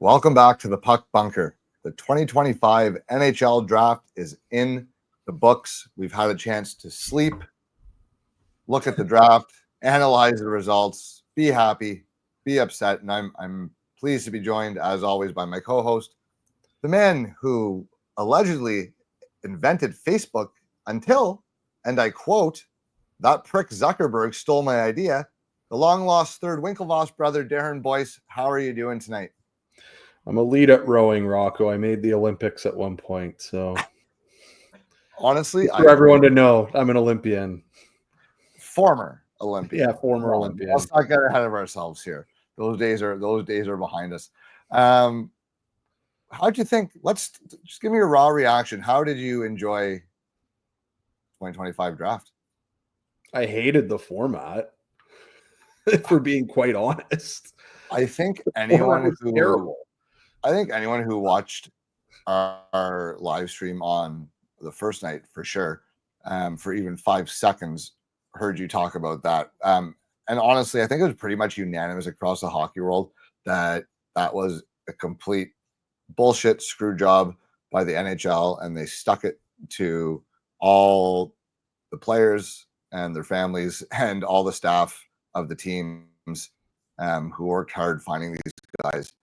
Welcome back to the Puck Bunker. The 2025 NHL Draft is in the books. We've had a chance to sleep, look at the draft, analyze the results, be happy, be upset, and I'm pleased to be joined, as always, by my co-host, the man who allegedly invented Facebook until, and I quote, that prick Zuckerberg stole my idea, the long-lost third Winklevoss brother, Darren Boyce. How are you doing tonight? I'm a lead at rowing, Rocco. I made the Olympics at one point, so honestly, for everyone to know, I'm an Olympian. Former Olympian. Yeah, former Olympian. Let's not get ahead of ourselves here. Those days are behind us. How'd you think? Let's just give me a raw reaction. How did you enjoy 2025 draft? I hated the format, for being quite honest. I think anyone who watched our live stream on the first night, for sure, for even 5 seconds, heard you talk about that. And honestly, I think it was pretty much unanimous across the hockey world that was a complete bullshit screw job by the NHL, and they stuck it to all the players and their families and all the staff of the teams who worked hard finding these guys.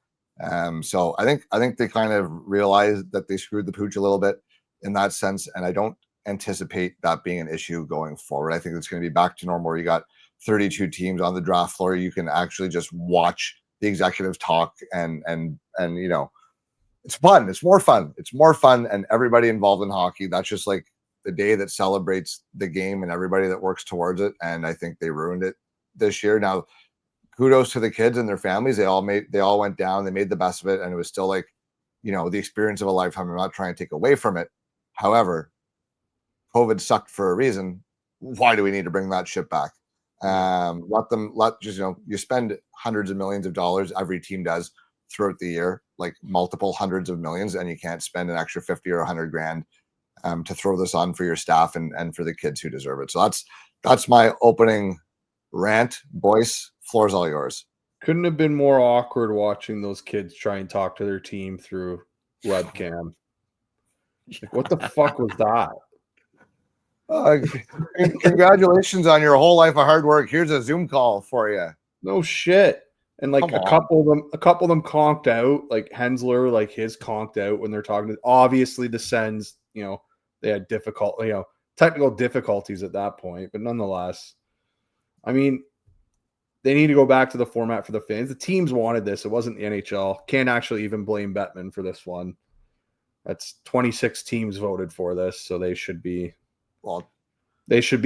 So I think they kind of realized that they screwed the pooch a little bit in that sense, and I don't anticipate that being an issue going forward. I think it's going to be back to normal, where you got 32 teams on the draft floor. You can actually just watch the executives talk, and you know, it's fun. It's more fun, and everybody involved in hockey. That's just like the day that celebrates the game and everybody that works towards it. And I think they ruined it this year. Now, kudos to the kids and their families. They all went down. They made the best of it, and it was still like, you know, the experience of a lifetime. I'm not trying to take away from it. However, COVID sucked for a reason. Why do we need to bring that shit back? You spend hundreds of millions of dollars, every team does, throughout the year, like multiple hundreds of millions, and you can't spend an extra 50 or 100 grand to throw this on for your staff and for the kids who deserve it. So that's my opening rant. Boyce, floor's all yours. Couldn't have been more awkward watching those kids try and talk to their team through webcam. Like, what the fuck was that? Congratulations on your whole life of hard work. Here's a Zoom call for you. No shit. And like a couple of them conked out, like Hensler, like his conked out when they're talking to, obviously the Sens, you know, they had technical difficulties at that point, but nonetheless, I mean, they need to go back to the format for the fans. The teams wanted this. It wasn't the NHL. Can't actually even blame Bettman for this one. That's 26 teams voted for this, so they should be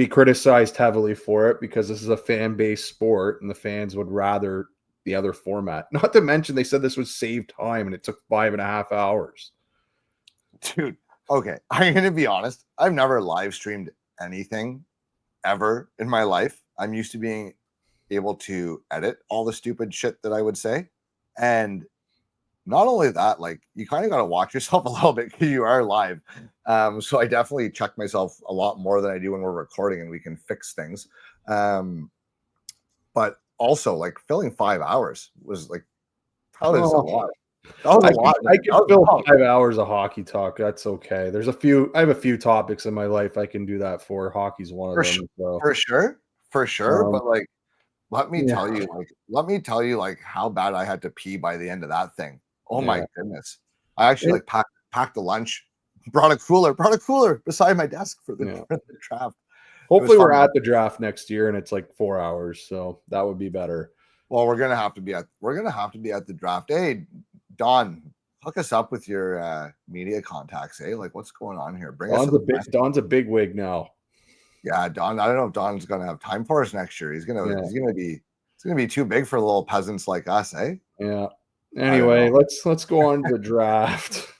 criticized heavily for it, because this is a fan-based sport and the fans would rather the other format. Not to mention, they said this would save time, and it took 5.5 hours. Dude, okay, I'm going to be honest. I've never live streamed anything ever in my life. I'm used to being able to edit all the stupid shit that I would say. And not only that, like, you kind of got to watch yourself a little bit because you are live. So I definitely check myself a lot more than I do when we're recording and we can fix things. But also, like, filling 5 hours was like, a lot. That was a lot. I can fill 5 hours of hockey talk. That's okay. I have a few topics in my life I can do that for. Hockey's one of them. So. For sure. But like, let me tell you, like, how bad I had to pee by the end of that thing. Oh my goodness. I actually packed a lunch, brought a cooler beside my desk for the draft. Hopefully we're at the draft next year and it's like 4 hours, so that would be better. Well, we're gonna have to be at the draft. Hey, Don, hook us up with your media contacts. Like, what's going on here? Don's a big wig now. Yeah, Don. I don't know if Don's gonna have time for us next year. He's gonna be too big for little peasants like us, eh? Yeah. Anyway, let's go on to the draft.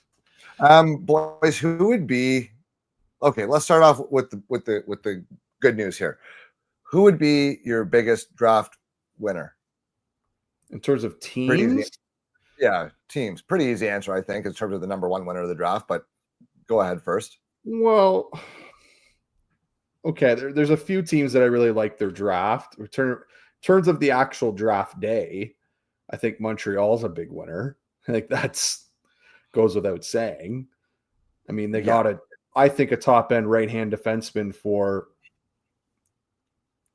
Boys, who would be? Okay, let's start off with the good news here. Who would be your biggest draft winner in terms of teams? Yeah, teams. Pretty easy answer, I think, in terms of the number one winner of the draft. But go ahead first. Well, okay, there's a few teams that I really like their draft. In terms of the actual draft day, I think Montreal's a big winner. Like that's goes without saying. I mean, they got I think a top end right hand defenseman for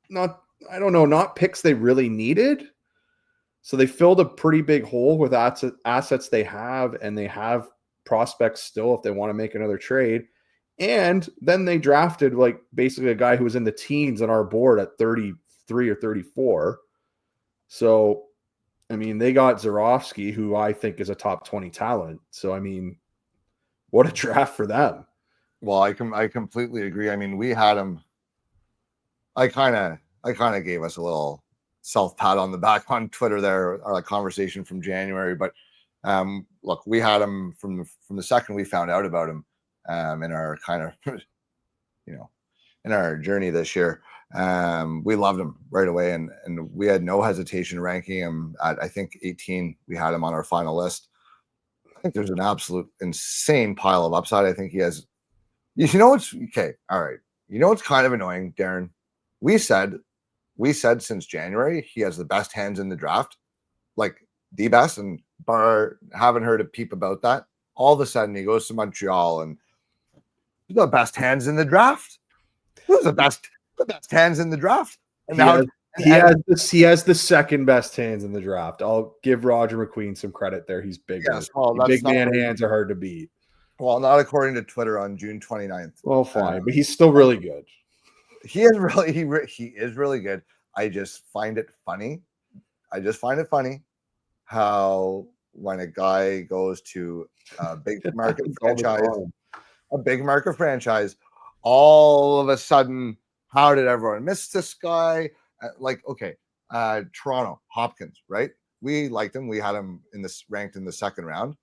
not picks they really needed. So they filled a pretty big hole with assets they have, and they have prospects still if they want to make another trade. And then they drafted like basically a guy who was in the teens on our board at 33 or 34. So, I mean, they got Zarovsky, who I think is a top 20 talent. So, I mean, what a draft for them. Well, I completely agree. I mean, we had him. I kind of gave us a little self pat on the back on Twitter there, our conversation from January. But look, we had him from the second we found out about him in our kind of, in our journey this year. We loved him right away, and we had no hesitation ranking him at, I think, 18. We had him on our final list. I think there's an absolute insane pile of upside. I think he has. You know what's okay? All right. You know what's kind of annoying, Darren? We said since January he has the best hands in the draft, like the best, and haven't heard a peep about that. All of a sudden he goes to Montreal and the best hands in the draft. Who's the best hands in the draft? And he has the second best hands in the draft. I'll give Roger McQueen some credit there. He's bigger. Yes, well, big man hands are hard to beat. Well, not according to Twitter on June 29th. Well, fine, but he's still really good. He is really good. I just find it funny. How when a guy goes to a big market franchise, all of a sudden, how did everyone miss this guy? Toronto Hopkins, right? We liked him. We had him ranked in the second round.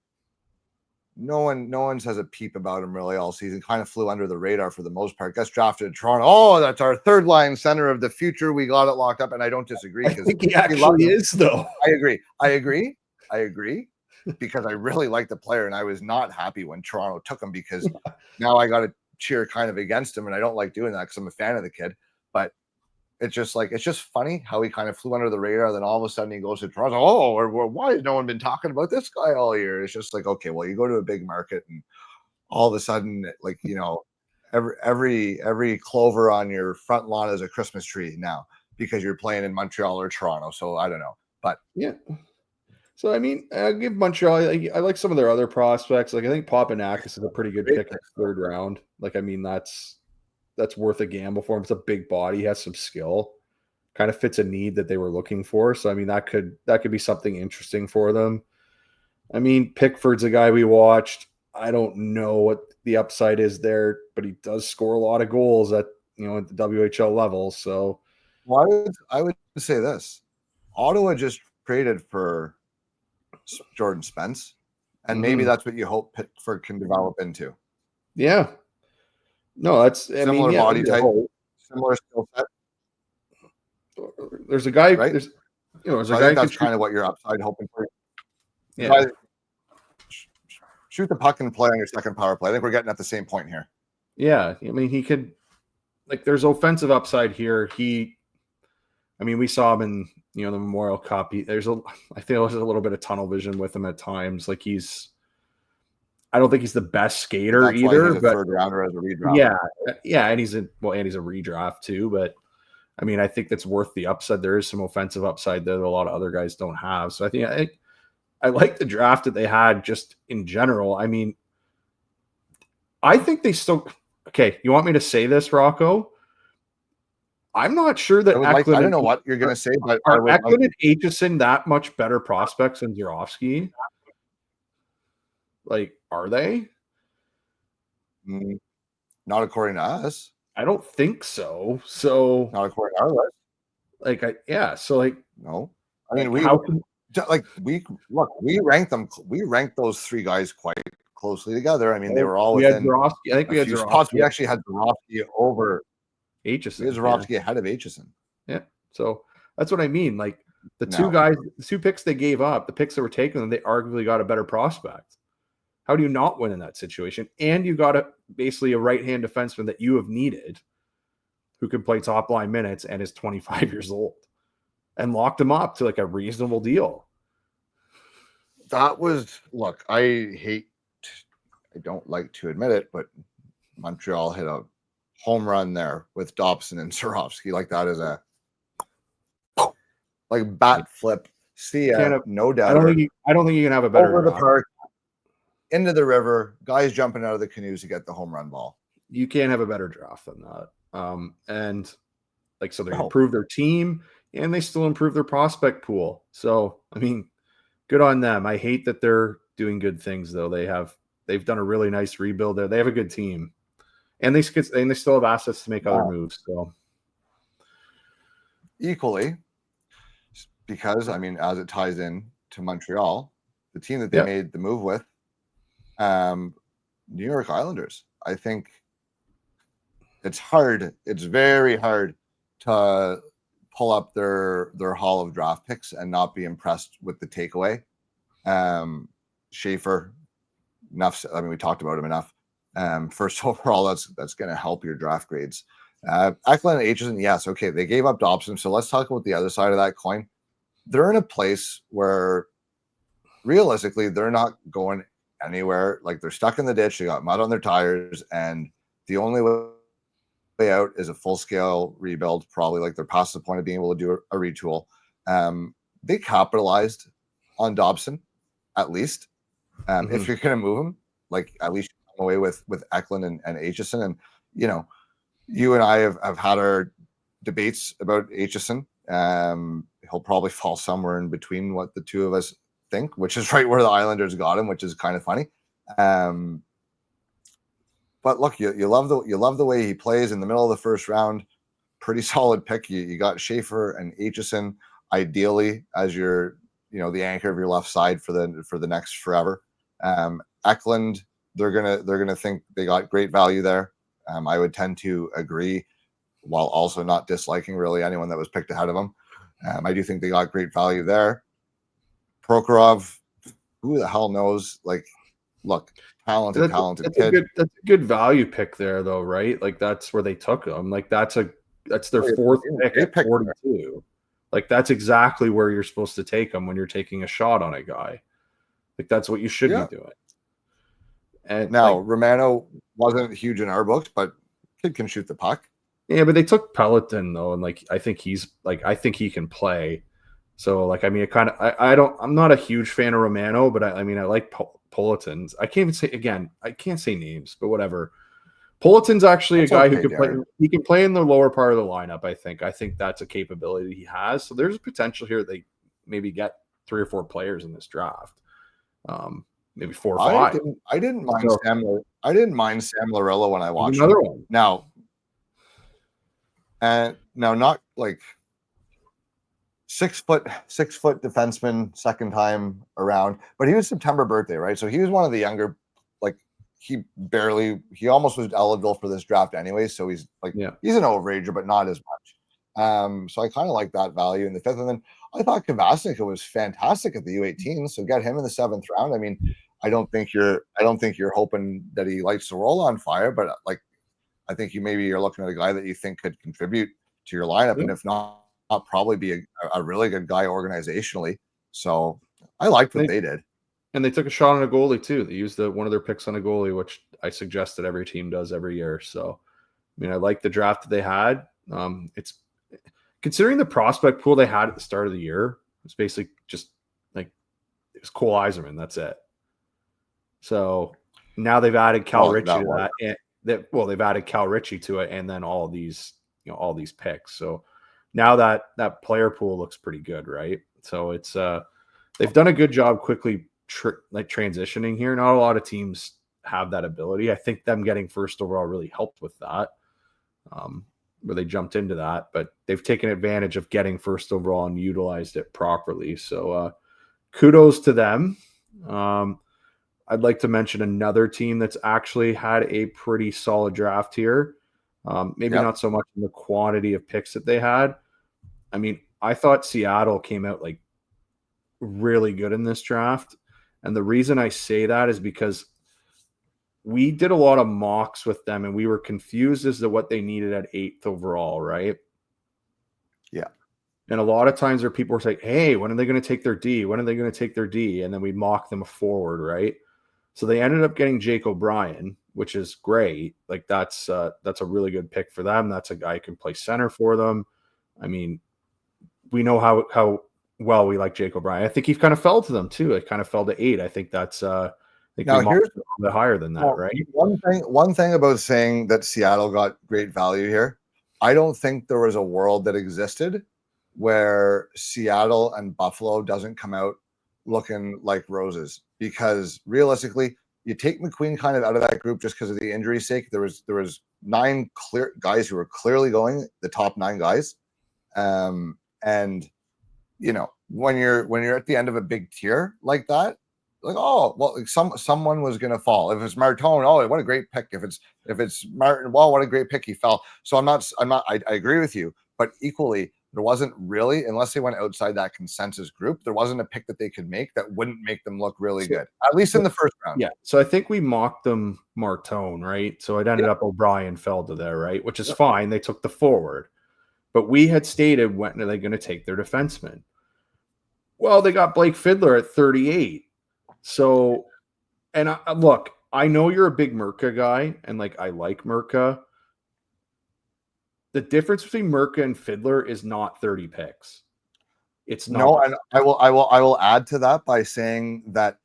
No one says a peep about him really all season. Kind of flew under the radar for the most part. Gets drafted in Toronto. Oh, that's our third line center of the future. We got it locked up, and I don't disagree. I think he actually is, though. I agree. Because I really like the player, and I was not happy when Toronto took him because now I got to cheer kind of against him, and I don't like doing that because I'm a fan of the kid. But it's just funny how he kind of flew under the radar. Then all of a sudden he goes to Toronto. Oh, why has no one been talking about this guy all year? It's just like, okay, well, you go to a big market, and all of a sudden, every clover on your front lawn is a Christmas tree now because you're playing in Montreal or Toronto. So I don't know, but yeah. So I mean, I give Montreal. I like some of their other prospects. Like I think Papanakis is a pretty good pick in the third round. Like I mean, that's worth a gamble for him. It's a big body. He has some skill. Kind of fits a need that they were looking for. So, I mean, that could be something interesting for them. I mean, Pickford's a guy we watched. I don't know what the upside is there, but he does score a lot of goals at the WHL level. So, well, I would say this. Ottawa just traded for Jordan Spence, and maybe that's what you hope Pickford can develop into. Yeah. No, that's similar body type, similar skill set. There's a guy, right? There's a guy. That's kind of what you're upside hoping for. Yeah. Shoot the puck and play on your second power play. I think we're getting at the same point here. Yeah, I mean, he could. There's offensive upside here. We saw him in the Memorial Cup. I feel there's a little bit of tunnel vision with him at times. I don't think he's the best skater either. He's a third rounder as a redraft. Yeah, and he's a redraft too. But I mean, I think that's worth the upside. There is some offensive upside there that a lot of other guys don't have. So I like the draft that they had just in general. I mean, I think they still. Okay, you want me to say this, Rocco? I'm not sure that Eklund. I don't know what you're going to say, but are Eklund and Aitchison that much better prospects than Zarovsky? Are they? Not according to us. I don't think so. So not according to our list. No. I mean, we ranked them. We ranked those three guys quite closely together. I mean, they were all within. I think we had Zarovsky. We actually had Zarovsky over Aitchison. We had Zarovsky ahead of Aitchison. Yeah. So that's what I mean. The two picks they gave up, the picks that were taken, they arguably got a better prospect. How do you not win in that situation? And you got basically a right-hand defenseman that you have needed who can play top-line minutes and is 25 years old and locked him up to a reasonable deal. that was, look, I don't like to admit it, but Montreal hit a home run there with Dobson and Swarovski. Like that is a like bat flip. See ya, no doubt. I don't think you can have a better over the draft. park, into the river, guys jumping out of the canoes to get the home run ball. You can't have a better draft than that. And like, so they improved their team and they still improve their prospect pool. So, I mean, good on them. I hate that they're doing good things though. They've done a really nice rebuild there. They have a good team, and they still have assets to make other moves. So equally, because I mean, as it ties in to Montreal, the team that they made the move with, New York Islanders. I think it's hard. It's very hard to pull up their haul of draft picks and not be impressed with the takeaway. Schaefer, enough. I mean, we talked about him enough. First overall, that's going to help your draft grades. Eklund and Aitchison, yes, okay, they gave up Dobson. So let's talk about the other side of that coin. They're in a place where realistically they're not going anywhere. Like they're stuck in the ditch. They got mud on their tires, and the only way out is a full-scale rebuild. Probably like they're past the point of being able to do a retool. They capitalized on Dobson, at least. If you're going to move him, like at least come away with Eklund and Aitchison. And you know, you and I have had our debates about Aitchison. He'll probably fall somewhere in between what the two of us think, which is right where the Islanders got him, which is kind of funny. But look, you love the way he plays in the middle of the first round. Pretty solid pick. You got Schaefer and Aitchison ideally as your, you know, the anchor of your left side for the next forever. Eklund, they're gonna think they got great value there. I would tend to agree, while also not disliking really anyone that was picked ahead of him. I do think they got great value there. Prokhorov, who the hell knows? Like, look, talented kid. That's a good value pick there, though, right? Like that's where they took him. Like that's their fourth pick at 42. Like that's exactly where you're supposed to take them when you're taking a shot on a guy. Like that's what you should be doing. And now Romano wasn't huge in our books, but kid can shoot the puck. Yeah, but they took Peloton though, and like I think he can play. So like I mean, I'm not a huge fan of Romano, but I mean I like Peloton's. I can't say names, but whatever. Peloton's actually a guy who can play. He can play in the lower part of the lineup. I think that's a capability he has. So there's a potential here they maybe get 3 or 4 players in this draft. Maybe 4 or 5. I didn't mind Sam. I didn't mind Sam Lorello when I watched another one. Now, not like 6 foot defenseman, second time around, but he was September birthday, right? So he was one of the younger. Like he almost was eligible for this draft anyway. So he's he's an overager, but not as much. So I kind of like that value in the 5th, and then I thought Kvasnik was fantastic at the U18. So get him in the 7th round. I mean, I don't think you're hoping that he lights the world on fire, but like I think you're looking at a guy that you think could contribute to your lineup, and if not probably be a really good guy organizationally. So I liked what they did. And they took a shot on a goalie too. They used one of their picks on a goalie, which I suggest that every team does every year. So I mean, I like the draft that they had. It's considering the prospect pool they had at the start of the year, it's basically just like it was Cole Eiserman. That's it. So now they've added Cal Ritchie to that. They've added Cal Ritchie to it, and then all these picks. So now that player pool looks pretty good, right? So it's they've done a good job quickly transitioning here. Not a lot of teams have that ability. I think them getting first overall really helped with that. Where they jumped into that, but they've taken advantage of getting first overall and utilized it properly. So kudos to them. I'd like to mention another team that's actually had a pretty solid draft here. Maybe not so much in the quantity of picks that they had. I mean, I thought Seattle came out like really good in this draft. And the reason I say that is because we did a lot of mocks with them and we were confused as to what they needed at 8th overall, right? Yeah. And a lot of times there are people who are saying, hey, when are they going to take their D? When are they going to take their D? And then we mock them forward, right? So they ended up getting Jake O'Brien, which is great. Like that's a really good pick for them. That's a guy who can play center for them. I mean, we know how well we like Jake O'Brien. I think he kind of fell to them too. It kind of fell to 8. I think that's I think now we here's a bit higher than that, well, right? One thing about saying that Seattle got great value here, I don't think there was a world that existed where Seattle and Buffalo doesn't come out looking like roses, because realistically, you take McQueen kind of out of that group just because of the injury sake. There was 9 clear guys who were clearly going, the top 9 guys. And you know, when you're at the end of a big tier like that, like, oh well, like someone was gonna fall. If it's Martone, oh, what a great pick. If it's Martin, well, what a great pick, he fell. So I agree with you, but equally, there wasn't really, unless they went outside that consensus group, there wasn't a pick that they could make that wouldn't make them look really good, at least in the first round. Yeah. So I think we mocked them Martone, right? So it ended up O'Brien fell to there, right? Which is fine. They took the forward. But we had stated, when are they going to take their defenseman? Well, they got Blake Fiddler at 38. So, and look, I know you're a big Merca guy, and like I like Merca. The difference between Merca and Fiddler is not 30 picks. It's not. No, and I will add to that by saying that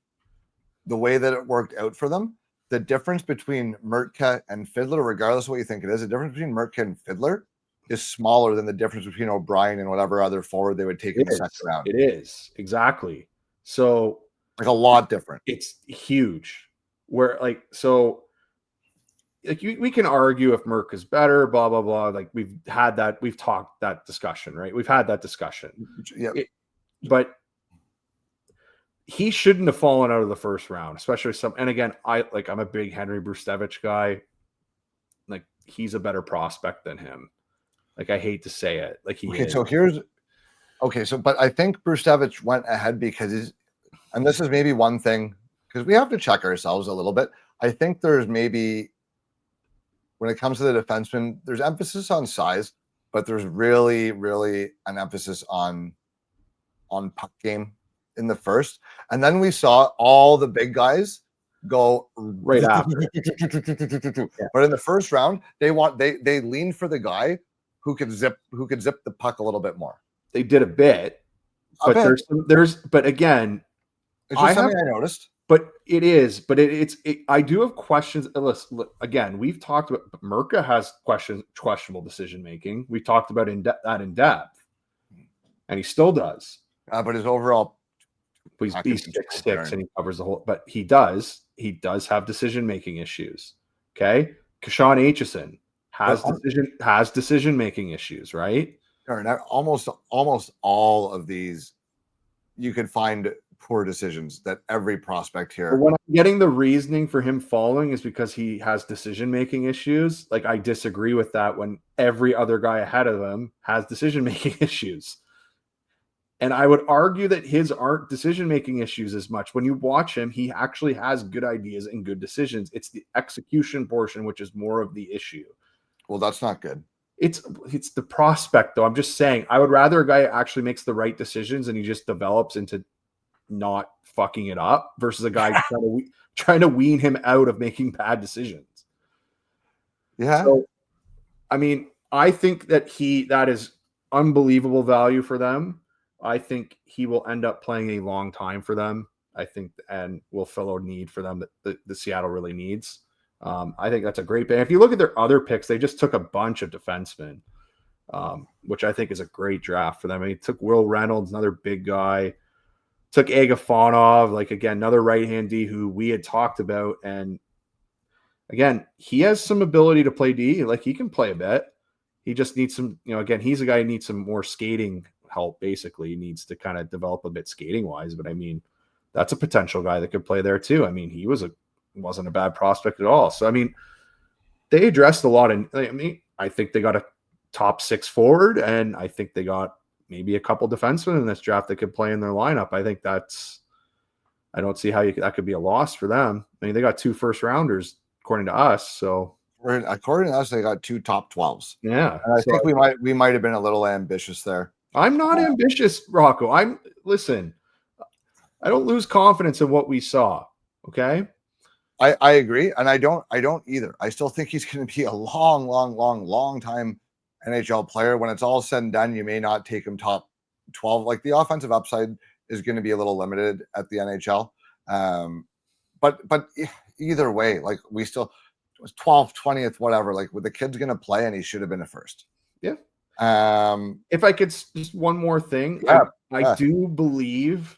the way that it worked out for them, the difference between Merca and Fiddler, regardless of what you think it is, the difference between Merca and Fiddler is smaller than the difference between O'Brien and whatever other forward they would take in the second round. It is, exactly. So like a lot different. It's huge. Where like so like we can argue if Merck is better, blah blah blah. Like we've talked that discussion, right? We've had that discussion. Yeah. But he shouldn't have fallen out of the first round, especially and again, I'm a big Henry Brustevich guy. Like he's a better prospect than him. Like I hate to say it. Like he is. So but I think Brustevich went ahead because and this is maybe one thing, because we have to check ourselves a little bit. I think there's maybe, when it comes to the defenseman, there's emphasis on size, but there's really, really an emphasis on puck game in the first. And then we saw all the big guys go right after. But in the first round, they lean for the guy who could zip the puck a little bit more. They did a bit, but but again, it's just something I noticed. But it is, but I do have questions. Listen, again, we've talked about Merca has questionable decision making. We talked about that in depth, and he still does. But his overall, he's 6'6" and he covers the whole. But he does have decision making issues. Okay, Kashawn Aitchison has decision making issues, right? Almost all of these, you could find poor decisions that every prospect here. But when I'm getting the reasoning for him falling is because he has decision-making issues. Like I disagree with that when every other guy ahead of him has decision-making issues. And I would argue that his aren't decision-making issues as much. When you watch him, he actually has good ideas and good decisions. It's the execution portion, which is more of the issue. Well, that's not good. It's the prospect, though. I'm just saying, I would rather a guy actually makes the right decisions and he just develops into not fucking it up versus a guy trying to wean him out of making bad decisions. Yeah. So, I mean, I think that that is unbelievable value for them. I think he will end up playing a long time for them. I think, and will fill a need for them that the Seattle really needs. I think that's a great pick. If you look at their other picks, they just took a bunch of defensemen, which I think is a great draft for them. I mean, took Will Reynolds, another big guy. Took Agafonov, like again, another right-hand D who we had talked about. And again, he has some ability to play D. Like he can play a bit. He just needs some, again, he's a guy who needs some more skating help, basically. He needs to kind of develop a bit skating-wise. But I mean, that's a potential guy that could play there too. I mean, he wasn't a bad prospect at all. So I mean, they addressed a lot. And I think they got a top 6 forward, and I think they got maybe a couple defensemen in this draft that could play in their lineup. I think I don't see how that could be a loss for them. I mean, they got 2 first rounders according to us. So according to us, they got 2 top 12s. Yeah. And I think we might have been a little ambitious there. I'm not ambitious, Rocco. Listen, I don't lose confidence in what we saw. Okay. I agree. And I don't either. I still think he's going to be a long time NHL player. When it's all said and done, you may not take him top 12. Like the offensive upside is going to be a little limited at the NHL. But either way, like we still, it was 12th, 20th, whatever. Like the kid's going to play and he should have been a first. Yeah. If I could just one more thing, I do believe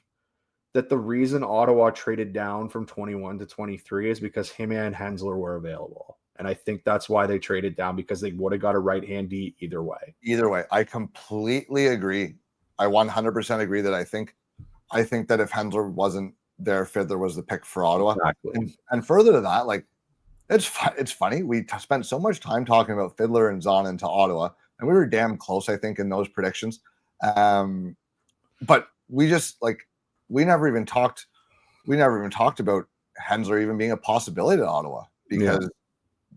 that the reason Ottawa traded down from 21 to 23 is because him and Hensler were available. And I think that's why they traded down, because they would have got a right-hand D either way. Either way, I completely agree. I 100% agree that I think that if Hensler wasn't there, Fiddler was the pick for Ottawa. Exactly. And further to that, like it's funny. We spent so much time talking about Fiddler and Zonin to Ottawa, and we were damn close, I think, in those predictions. But we just we never even talked about Hensler even being a possibility to Ottawa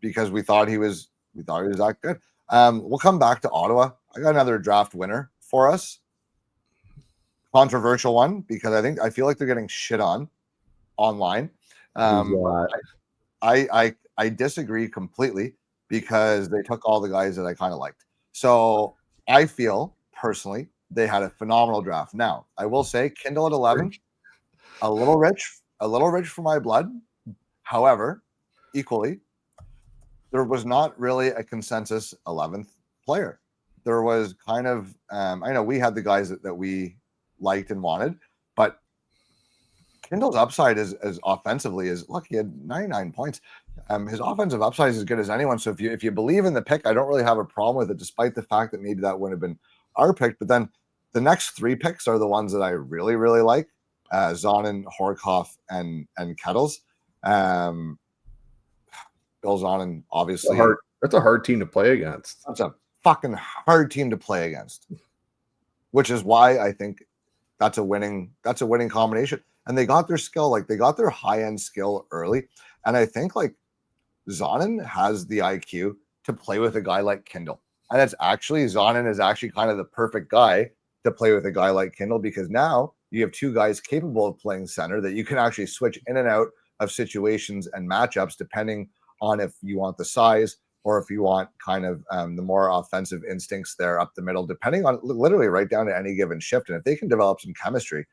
because we thought he was that good. We'll come back to Ottawa. I got another draft winner for us. Controversial one, because I feel like they're getting shit on online. I disagree completely, because they took all the guys that I kind of liked. So I feel personally they had a phenomenal draft. Now, I will say Kindle at 11, a little rich for my blood. However, equally, there was not really a consensus 11th player. There was kind of, I know we had the guys that we liked and wanted, but Kindle's upside is as offensively as, look, he had 99 points. His offensive upside is as good as anyone. So if you believe in the pick, I don't really have a problem with it, despite the fact that maybe that wouldn't have been our pick. But then the next three picks are the ones that I really, really like. Zonin, Horkoff, and Kettles. Bill Zonin, obviously. That's a hard team to play against. That's a fucking hard team to play against. Which is why I think that's a winning combination. And they got their skill, they got their high-end skill early. And I think Zonin has the IQ to play with a guy like Kindle. And Zonin is actually kind of the perfect guy to play with a guy like Kindle, because now you have two guys capable of playing center that you can actually switch in and out of situations and matchups depending on if you want the size or if you want kind of the more offensive instincts there up the middle, depending on literally right down to any given shift. And if they can develop some chemistry,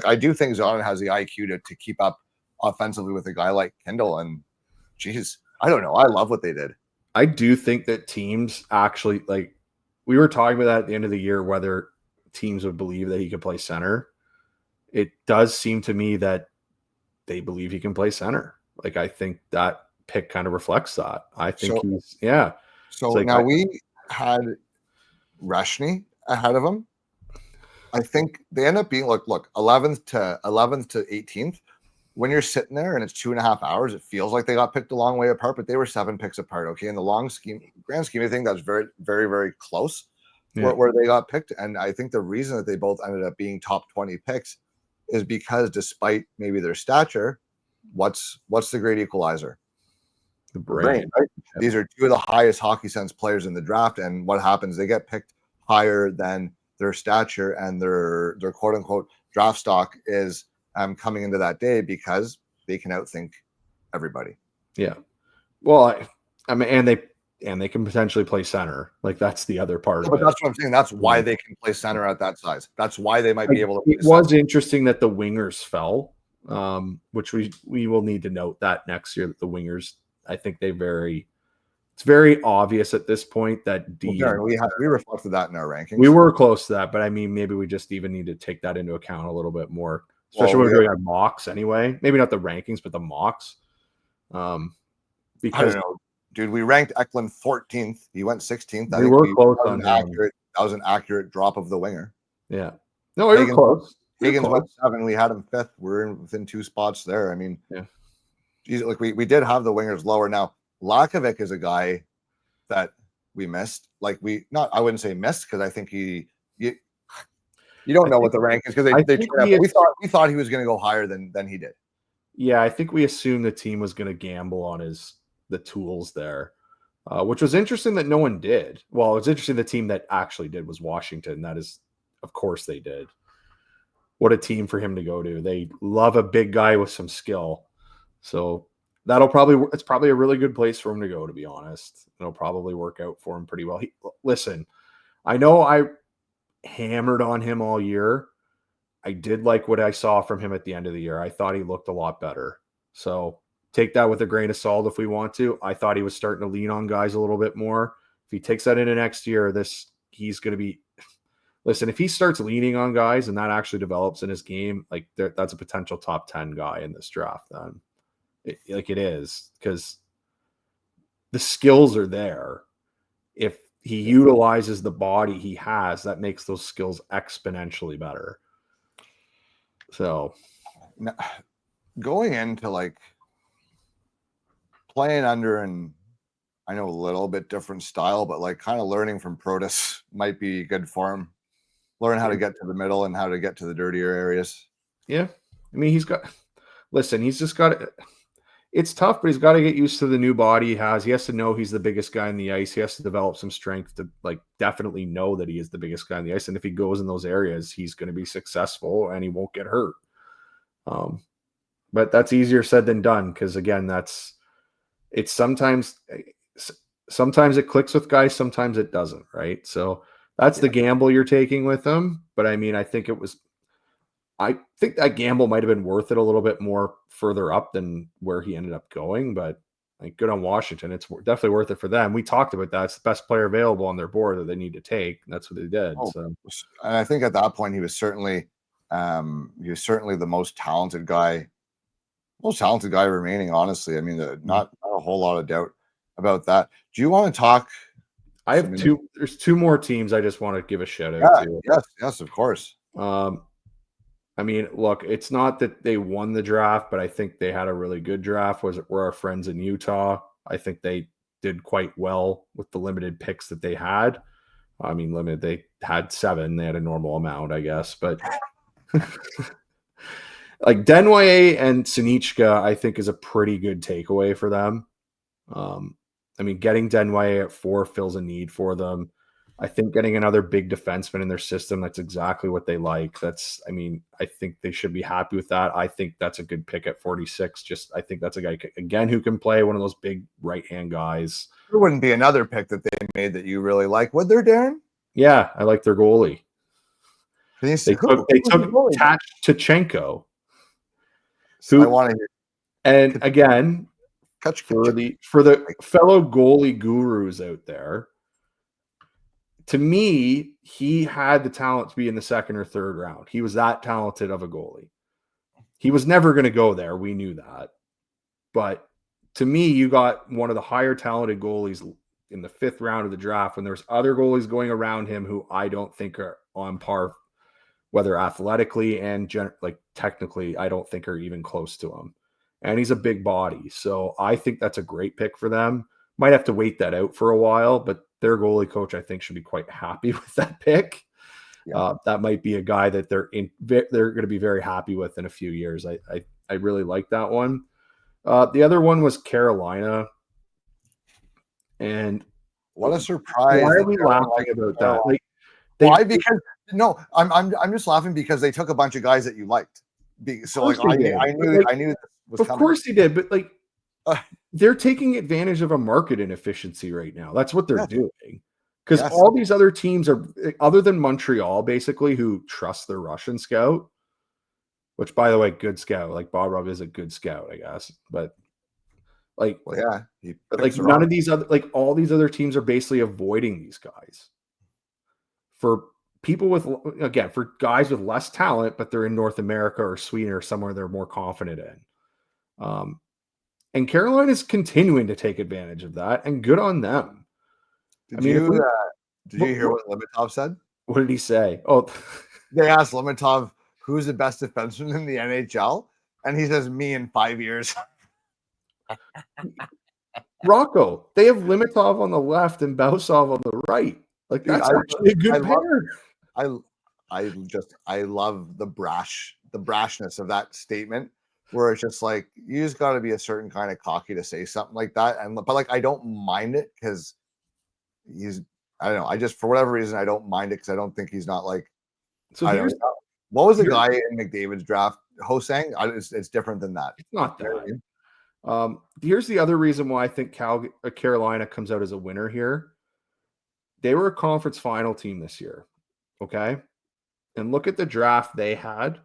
I do think Zonin has the IQ to keep up offensively with a guy like Kindle. And geez, I don't know. I love what they did. I do think that teams actually, we were talking about that at the end of the year, whether teams would believe that he could play center. It does seem to me that they believe he can play center. I think that pick kind of reflects that. I think So now we had Reshny ahead of him. I think they end up being 11th to 18th. When you're sitting there and it's 2.5 hours, it feels like they got picked a long way apart, but they were 7 picks apart. Okay. In the grand scheme of things, that's very, very, very close where they got picked. And I think the reason that they both ended up being top 20 picks is because despite maybe their stature, what's the great equalizer? The brain. Right? These are two of the highest hockey sense players in the draft. And what happens? They get picked higher than their stature, and their quote unquote draft stock is coming into that day because they can outthink everybody. Yeah. Well, I mean, and they can potentially play center. That's the other part of it. But that's what I'm saying. That's why they can play center at that size. That's why they might be able to play It was interesting that the wingers fell, which we will need to note that next year, that the wingers, I think it's very obvious at this point that we reflected that in our rankings. We were close to that, but I mean, maybe we just even need to take that into account a little bit more, especially when we're doing our mocks anyway. Maybe not the rankings, but the mocks. Because I don't know, dude, we ranked Eklund 14th. He went 16th. We were close on accurate. That was an accurate drop of the winger. Yeah. No, we were close. Higgins went 7. We had him 5th. We're within 2 spots there. I mean, geez, we did have the wingers lower. Now, Lakovic is a guy that we missed. I wouldn't say missed, because I think you don't know what the rank is, because we thought he was going to go higher than he did. Yeah, I think we assumed the team was going to gamble on the tools there, which was interesting that no one did. Well, it's interesting the team that actually did was Washington. That is of course they did. What a team for him to go to. They love a big guy with some skill. So it's probably a really good place for him to go, to be honest. It'll probably work out for him pretty well. Listen, I know I hammered on him all year. I did like what I saw from him at the end of the year. I thought he looked a lot better. So take that with a grain of salt if we want to. I thought he was starting to lean on guys a little bit more. If he takes that into next year, he's going to be – listen, if he starts leaning on guys and that actually develops in his game, like that's a potential top 10 guy in this draft then. It is, because the skills are there. If he utilizes the body he has, that makes those skills exponentially better. So now, going into like playing under, and I know a little bit different style, but like kind of learning from Protas might be good for him. Learn how to get to the middle and how to get to the dirtier areas. Yeah. I mean, he's just got – it's tough, but he's got to get used to the new body he has. He has to know he's the biggest guy on the ice. He has to develop some strength to like definitely know that he is the biggest guy on the ice. And if he goes in those areas, he's going to be successful and he won't get hurt. But that's easier said than done, because again, it's sometimes it clicks with guys, sometimes it doesn't, right? So that's the gamble you're taking with him. But I mean, I think that gamble might have been worth it a little bit more further up than where he ended up going, but like, good on Washington. It's definitely worth it for them. We talked about that. It's the best player available on their board that they need to take. And that's what they did. So, and I think at that point he was certainly the most talented guy remaining. Honestly, I mean, not a whole lot of doubt about that. Do you want to talk? I have there's two more teams I just want to give a shout out to. Yes, of course. I mean, look, it's not that they won the draft, but I think they had a really good draft. Were our friends in Utah. I think they did quite well with the limited picks that they had. I mean, limited, they had 7. They had a normal amount, I guess. But like Denway and Sinichka, I think is a pretty good takeaway for them. I mean, getting Denway at 4 fills a need for them. I think getting another big defenseman in their system, that's exactly what they like. I think they should be happy with that. I think that's a good pick at 46. I think that's a guy, again, who can play, one of those big right-hand guys. There wouldn't be another pick that they made that you really like, would there, Darren? Yeah, I like their goalie. They took Tachenko. I want to hear. And again, for the fellow goalie gurus out there, to me, he had the talent to be in the 2nd or 3rd round. He was that talented of a goalie. He was never going to go there. We knew that. But to me, you got one of the higher talented goalies in the 5th round of the draft when there's other goalies going around him who I don't think are on par, whether athletically and technically, I don't think are even close to him. And he's a big body. So I think that's a great pick for them. Might have to wait that out for a while, but their goalie coach, I think, should be quite happy with that pick. Yeah. That might be a guy that they're going to be very happy with in a few years. I really like that one. The other one was Carolina. And what a surprise. Why are we laughing about that? Like, why? Because no, I'm just laughing because they took a bunch of guys that you liked. So like I knew this was of coming. Course he did, but like they're taking advantage of a market inefficiency right now. That's what they're doing. Because all these other teams are, other than Montreal, basically, who trust their Russian scout, which, by the way, good scout. Like, Bobrov is a good scout, I guess. But, like, none of these other, like, all these other teams are basically avoiding these guys. For people with, again, for guys with less talent, but they're in North America or Sweden or somewhere they're more confident in. And Carolina is continuing to take advantage of that, and good on them. Did you hear what Limitov said? What did he say? Oh, they asked Limitov, who's the best defenseman in the NHL? And he says, me in 5 years. Rocco, they have Limitov on the left and Bausov on the right. Like, that's actually a good pair. I love the brashness of that statement, where it's just like, you just got to be a certain kind of cocky to say something like that. But like, I don't mind it because I don't know. I just, for whatever reason, I don't mind it because I don't think he's not like So here's what was the guy in McDavid's draft? Hosang? It's different than that. It's not that. Here's the other reason why I think Carolina comes out as a winner here. They were a conference final team this year. Okay. And look at the draft they had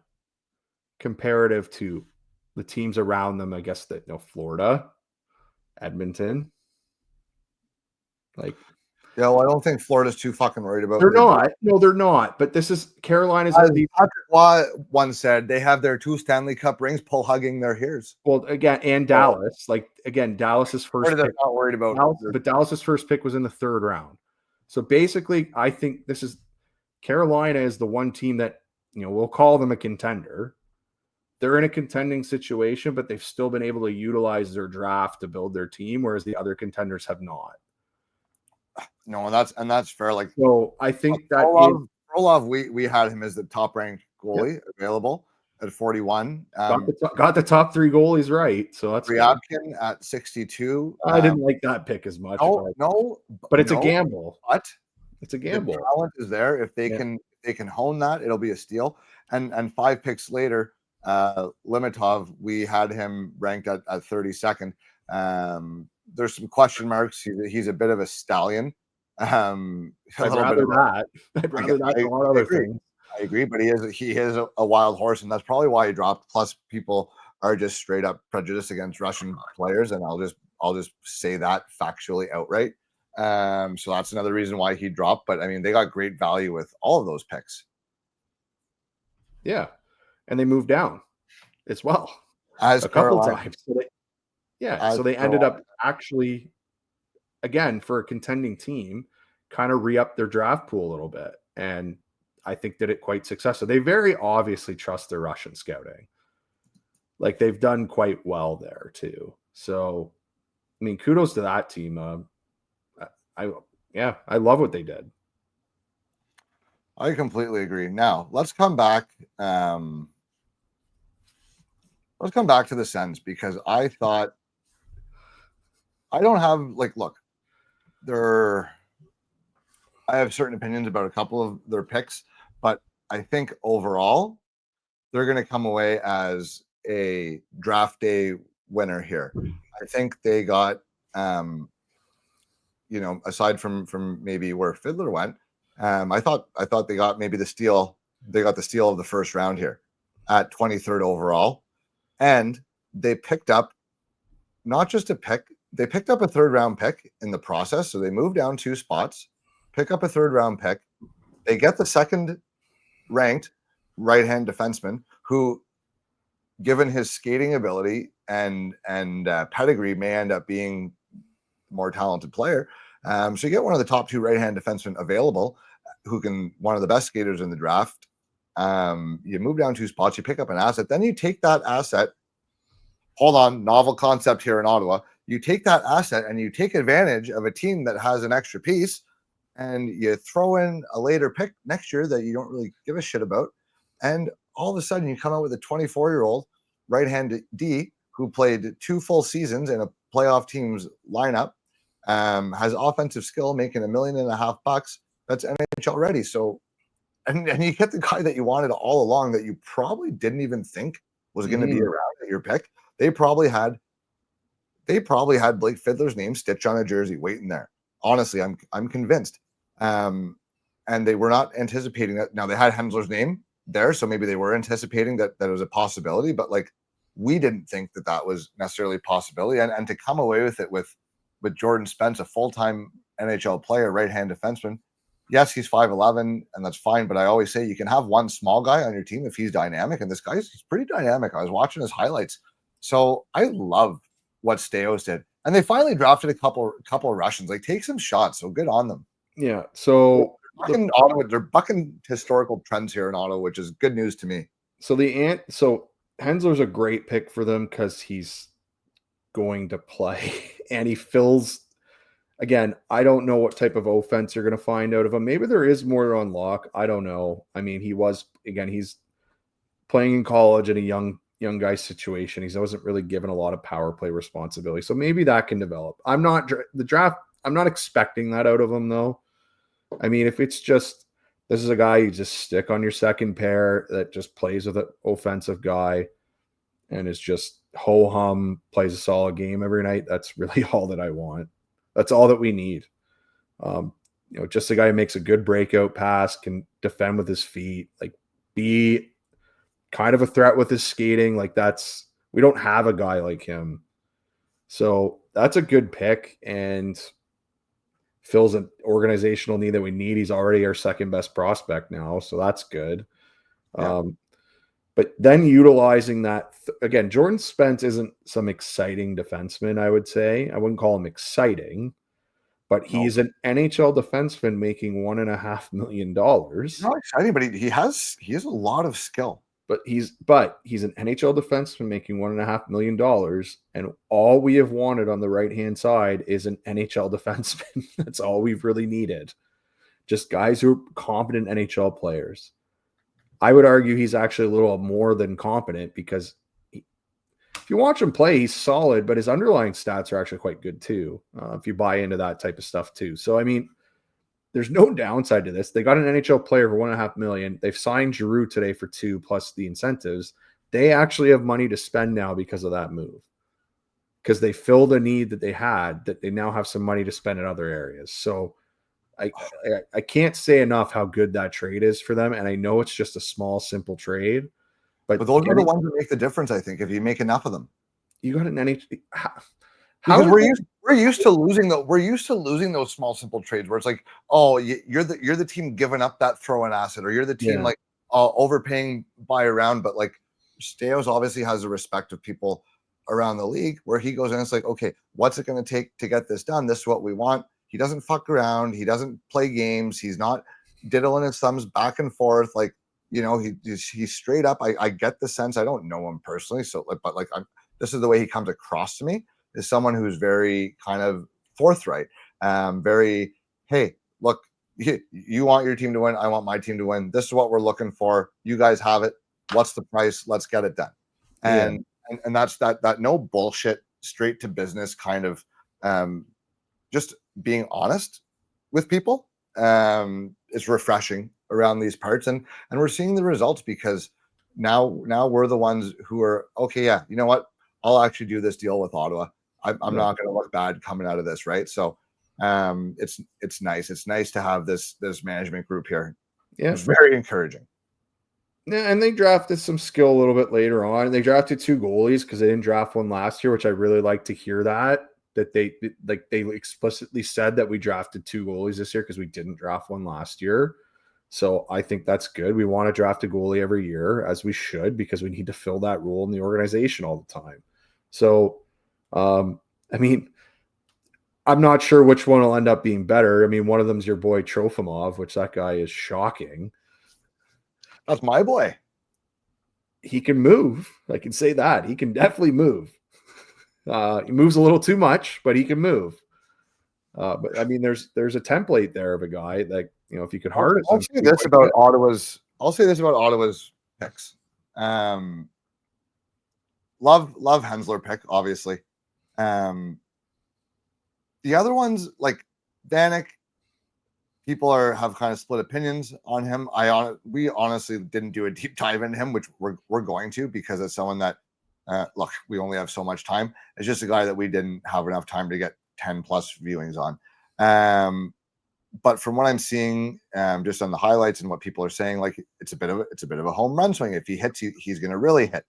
comparative to the teams around them. I guess that, Florida, Edmonton. Like, yeah, well, I don't think Florida's too fucking worried about. They're not. No, they're not. But this is Carolina's. Patrick Waugh once said they have their 2 Stanley Cup rings pull hugging their ears. Well, again, and Dallas. Dallas's first pick. Not worried about but Dallas's first pick was in the 3rd round. So basically, I think Carolina is the one team that, we'll call them a contender. They're in a contending situation, but they've still been able to utilize their draft to build their team, whereas the other contenders have not. No, and that's fair. Like, so I think that Frolov, we had him as the top ranked goalie available at 41. Got the top 3 goalies right. So that's Ryabkin at 62. I didn't like that pick as much. But it's a gamble. But it's a gamble. The talent is there. If they can hone that, it'll be a steal. And 5 picks later, Limitov, we had him ranked at 32nd. There's some question marks. He's a bit of a stallion. I'd rather that than a lot of other things. I agree, but he is a wild horse, and that's probably why he dropped. Plus, people are just straight up prejudiced against Russian players, and I'll just say that factually outright. So that's another reason why he dropped. But I mean, they got great value with all of those picks. Yeah, and they moved down as well as a couple times. So they ended up actually, again, for a contending team, kind of re-up their draft pool a little bit, and I think did it quite successful. They very obviously trust their Russian scouting. Like, they've done quite well there too. So, I mean, kudos to that team. I love what they did. I completely agree. Now let's come back. Let's come back to the Sens, because I thought I don't have look, I have certain opinions about a couple of their picks, but I think overall they're going to come away as a draft day winner here. I think they got, aside from maybe where Fiddler went, I thought they got maybe the steal. They got the steal of the first round here at 23rd overall, and they picked up not just a pick. They picked up a 3rd round pick in the process. So they moved down 2 spots, pick up a 3rd round pick. They get the 2nd ranked right-hand defenseman who, given his skating ability and pedigree, may end up being a more talented player. So you get one of the top 2 right-hand defensemen available, one of the best skaters in the draft. You move down 2 spots, you pick up an asset, then you take that asset. Hold on, novel concept here in Ottawa. You take that asset and you take advantage of a team that has an extra piece, and you throw in a later pick next year that you don't really give a shit about. And all of a sudden you come out with a 24-year-old right-hand D who played 2 full seasons in a playoff team's lineup, has offensive skill, making $1.5 million bucks. That's NHL ready. So, and you get the guy that you wanted all along that you probably didn't even think was going to be around at your pick. They probably had Blake Fiddler's name stitched on a jersey waiting there. Honestly, I'm convinced. And they were not anticipating that. Now, they had Hensler's name there, so maybe they were anticipating that it was a possibility, but we didn't think that was necessarily a possibility. And to come away with it with Jordan Spence, a full-time NHL player, right-hand defenseman. Yes, he's 5'11", and that's fine, but I always say you can have one small guy on your team if he's dynamic, and this he's pretty dynamic. I was watching his highlights. So I love what Staios did. And they finally drafted a couple of Russians. Take some shots, so good on them. Yeah, so they're bucking historical trends here in Ottawa, which is good news to me. So Hensler's a great pick for them because he's going to play, and he fills. Again, I don't know what type of offense you're going to find out of him. Maybe there is more to unlock. I don't know. I mean, he's playing in college in a young guy situation. He wasn't really given a lot of power play responsibility, so maybe that can develop. I'm not expecting that out of him, though. I mean, if it's just This is a guy you just stick on your second pair that just plays with an offensive guy and is just ho-hum, plays a solid game every night. That's really all that I want. That's all that we need. Just a guy who makes a good breakout pass, can defend with his feet, like be kind of a threat with his skating. Like we don't have a guy like him. So that's a good pick and fills an organizational need that we need. He's already our second best prospect now. So that's good. Yeah. But then utilizing that, again, Jordan Spence isn't some exciting defenseman, I would say. I wouldn't call him exciting, but he's an NHL defenseman making $1.5 million. Not exciting, but he has a lot of skill. But he's an NHL defenseman making $1.5 million, and all we have wanted on the right-hand side is an NHL defenseman. That's all we've really needed. Just guys who are competent NHL players. I would argue he's actually a little more than competent because if you watch him play, he's solid, but his underlying stats are actually quite good too. If you buy into that type of stuff too. So, I mean, there's no downside to this. They got an NHL player for $1.5 million. They've signed Giroux today for $2 million plus the incentives. They actually have money to spend now because of that move. Because they filled a need that they had, that they now have some money to spend in other areas. So I can't say enough how good that trade is for them. And I know it's just a small, simple trade. But those are the ones that make the difference, I think, if you make enough of them. You got an NHL. Because we're used to losing those small, simple trades where it's like, oh, you're the team giving up that throw-in asset, or you're the team overpaying by a round. But like Staios obviously has the respect of people around the league where he goes in. It's like, okay, what's it going to take to get this done? This is what we want. He doesn't fuck around. He doesn't play games. He's not diddling his thumbs back and forth. Like, he's straight up. I get the sense. I don't know him personally, but this is the way he comes across to me, is someone who's very kind of forthright, very, hey, look, you want your team to win. I want my team to win. This is what we're looking for. You guys have it. What's the price? Let's get it done. And that's that no bullshit, straight to business kind of, just being honest with people is refreshing around these parts, and we're seeing the results because now we're the ones who are okay. Yeah, you know what? I'll actually do this deal with Ottawa. I'm not going to look bad coming out of this, right? So it's nice. It's nice to have this management group here. Yeah, it's very encouraging. Yeah, and they drafted some skill a little bit later on. They drafted 2 goalies because they didn't draft one last year, which I really like to hear that they explicitly said that we drafted 2 goalies this year because we didn't draft one last year. So I think that's good. We want to draft a goalie every year, as we should, because we need to fill that role in the organization all the time. So, I mean, I'm not sure which one will end up being better. I mean, one of them's your boy Trofimov, which that guy is shocking. That's my boy. He can move. I can say that. He can definitely move. He moves a little too much, but he can move. But I mean, there's a template there of a guy that, if you could harness. I'll say this about Ottawa's picks. Love Hensler pick, obviously. The other ones, like Danik, people have kind of split opinions on him. We honestly didn't do a deep dive into him, which we're going to, because it's someone that look, we only have so much time. It's just a guy that we didn't have enough time to get 10 plus viewings on. But from what I'm seeing, just on the highlights and what people are saying, like it's a bit of a home run swing. If he hits, he's going to really hit.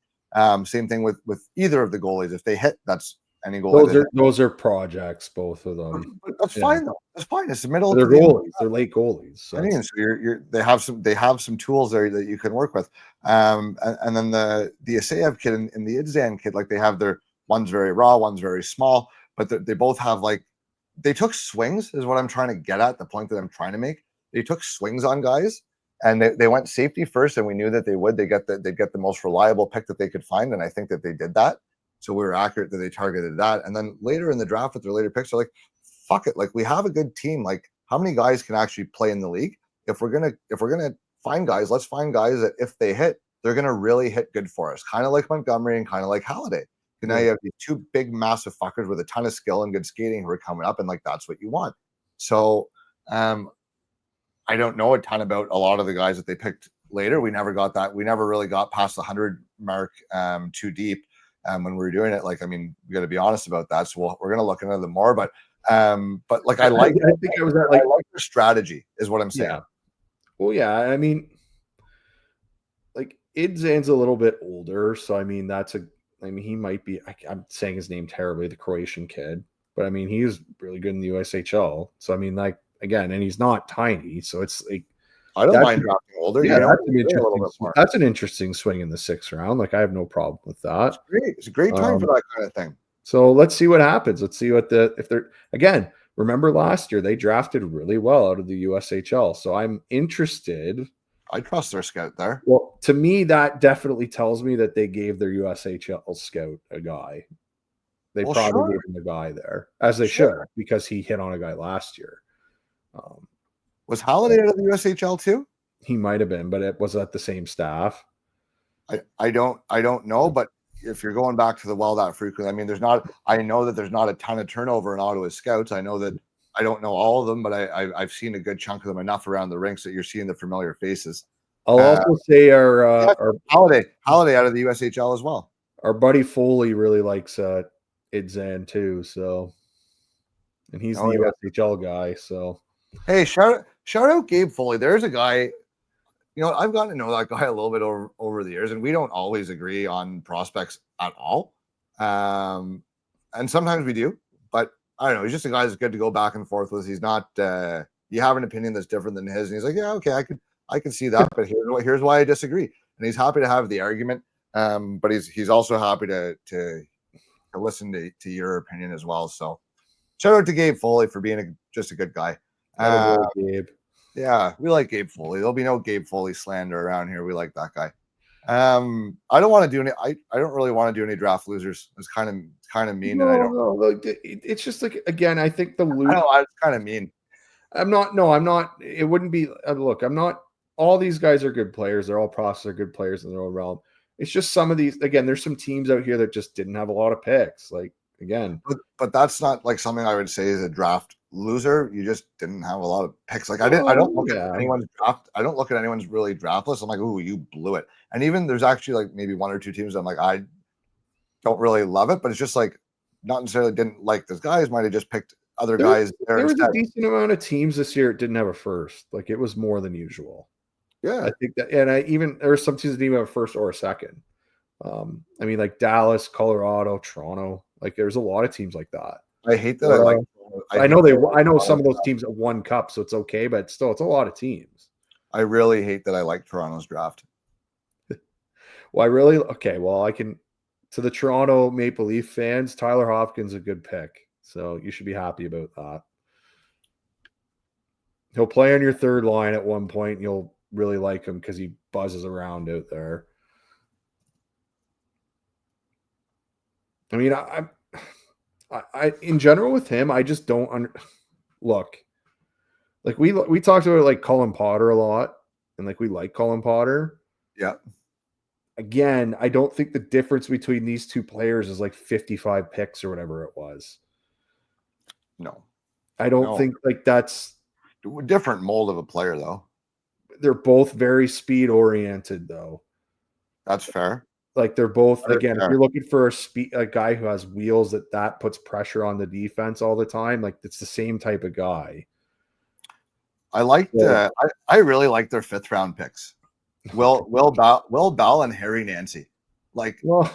Same thing with either of the goalies. If they hit, that's any goalie. Those are projects, both of them. But that's fine though. That's fine. It's the middle. They're goalies. They're late goalies. So they have some tools there that you can work with. And then the Asayev kid and the Idzan kid, like they have one's very raw, one's very small, but they both have they took swings, is what I'm trying to get at, the point that I'm trying to make. They took swings on guys, and they went safety first, and we knew that they'd get the most reliable pick that they could find, and I think that they did that. So we were accurate that they targeted that. And then later in the draft with their later picks, they're like, fuck it, like we have a good team. Like how many guys can actually play in the league? If we're gonna find guys, let's find guys that if they hit, they're gonna really hit good for us. Kind of like Montgomery and kind of like Halliday. And now you have these 2 big, massive fuckers with a ton of skill and good skating who are coming up, and like that's what you want. So I don't know a ton about a lot of the guys that they picked later. We never got that. We never really got past the 100 mark too deep when we were doing it. Like, I mean, we got to be honest about that. So we're going to look into them more. But like I like. I think I was at like their strategy is what I'm saying. Yeah. Well, yeah. I mean, like Idzan's a little bit older, so I mean he might be. I'm saying his name terribly, the Croatian kid, but I mean he was really good in the USHL. So I mean, like again, and he's not tiny, so it's like I don't mind drafting older. Yeah, that's an interesting swing in the 6th round. Like I have no problem with that. It's a great time for that kind of thing. So let's see what happens. Let's see what if they're again. Remember last year they drafted really well out of the USHL. So I'm interested. I trust their scout there. Well, to me, that definitely tells me that they gave their USHL scout a guy. They probably gave him a guy there, as they should, because he hit on a guy last year. Was Halliday out of the USHL too? He might have been, but it was at the same staff. I don't know, but if you're going back to the well that frequently, I mean, I know that there's not a ton of turnover in Ottawa's scouts. I know that I don't know all of them, but I've seen a good chunk of them enough around the rinks that you're seeing the familiar faces. I'll also say our Halliday out of the USHL as well. Our buddy Foley really likes Idzan too, so and he's the USHL guy. So hey, shout out Gabe Foley. There's a guy. You know, I've gotten to know that guy a little bit over the years, and we don't always agree on prospects at all. And sometimes we do, but I don't know. He's just a guy that's good to go back and forth with. He's not. You have an opinion that's different than his, and he's like, yeah, okay, I can see that, but here's why I disagree. And he's happy to have the argument, but he's also happy to listen to your opinion as well. So shout out to Gabe Foley for being just a good guy. Gabe. Yeah, we like Gabe Foley. There'll be no Gabe Foley slander around here. We like that guy. I don't want to do any. I don't really want to do any draft losers. It's kind of mean. No, and I don't. No, look, it's just like again. I think the loser. It's kind of mean. I'm not. No, I'm not. It wouldn't be. Look, I'm not. All these guys are good players. They're all process are good players in their own realm. It's just some of these. Again, there's some teams out here that just didn't have a lot of picks. Like again, but that's not like something I would say is a draft loser. You just didn't have a lot of picks. Like I don't look at anyone's draft. I don't look at anyone's really draft list. I'm like, ooh, you blew it. And even there's actually like maybe one or two teams I'm like, I don't really love it, but it's just like not necessarily didn't like those guys. Might have just picked other guys. There was a decent amount of teams this year that didn't have a first. Like it was more than usual. Yeah, I think that, and there were some teams that didn't have a first or a second. I mean, like Dallas, Colorado, Toronto. Like there's a lot of teams like that. I hate that. I know some of those teams have won cup, so it's okay, but still, it's a lot of teams. I really hate that I like Toronto's draft. Well, I can. To the Toronto Maple Leaf fans, Tyler Hopkins is a good pick, so you should be happy about that. He'll play on your third line at one point, and you'll really like him because he buzzes around out there. I mean, I in general with him, I just don't look. Like we talked about like Colin Potter a lot, and like we like Colin Potter. Yeah. Again, I don't think the difference between these two players is like 55 picks or whatever it was. No. I don't think like that's a different mold of a player though. They're both very speed oriented though. That's fair. Like they're both again, if you're looking for a guy who has wheels that puts pressure on the defense all the time, like it's the same type of guy. I really like their 5th round picks. Will Bell and Harry Nancy. Like, well,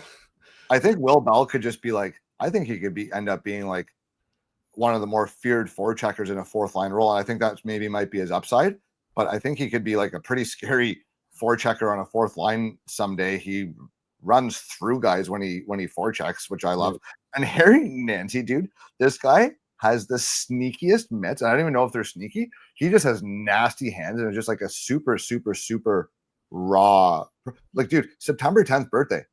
I think Will Bell could just be like, I think he could end up being like one of the more feared forecheckers in a 4th line role. And I think that maybe might be his upside, but I think he could be like a pretty scary forechecker on a 4th line someday. He runs through guys when he forechecks, which I love. And Harry Nancy, dude, this guy has the sneakiest mitts. I don't even know if they're sneaky. He just has nasty hands and it's just like a super, super, super raw. Like, dude, September 10th birthday,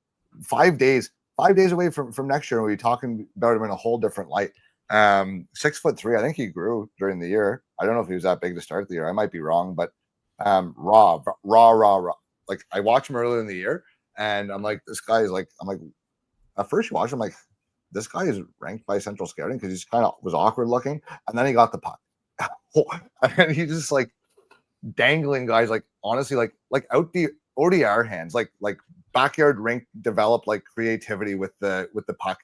5 days away from next year. And we'll be talking about him in a whole different light. 6'3". I think he grew during the year. I don't know if he was that big to start the year. I might be wrong, but raw. Like I watched him earlier in the year and I'm like, this guy is like, at first you watch him like, this guy is ranked by Central Scouting because he's kind of was awkward looking, and then he got the puck, and he just like dangling guys, like honestly, like out the ODR hands, like backyard rink developed like creativity with the puck,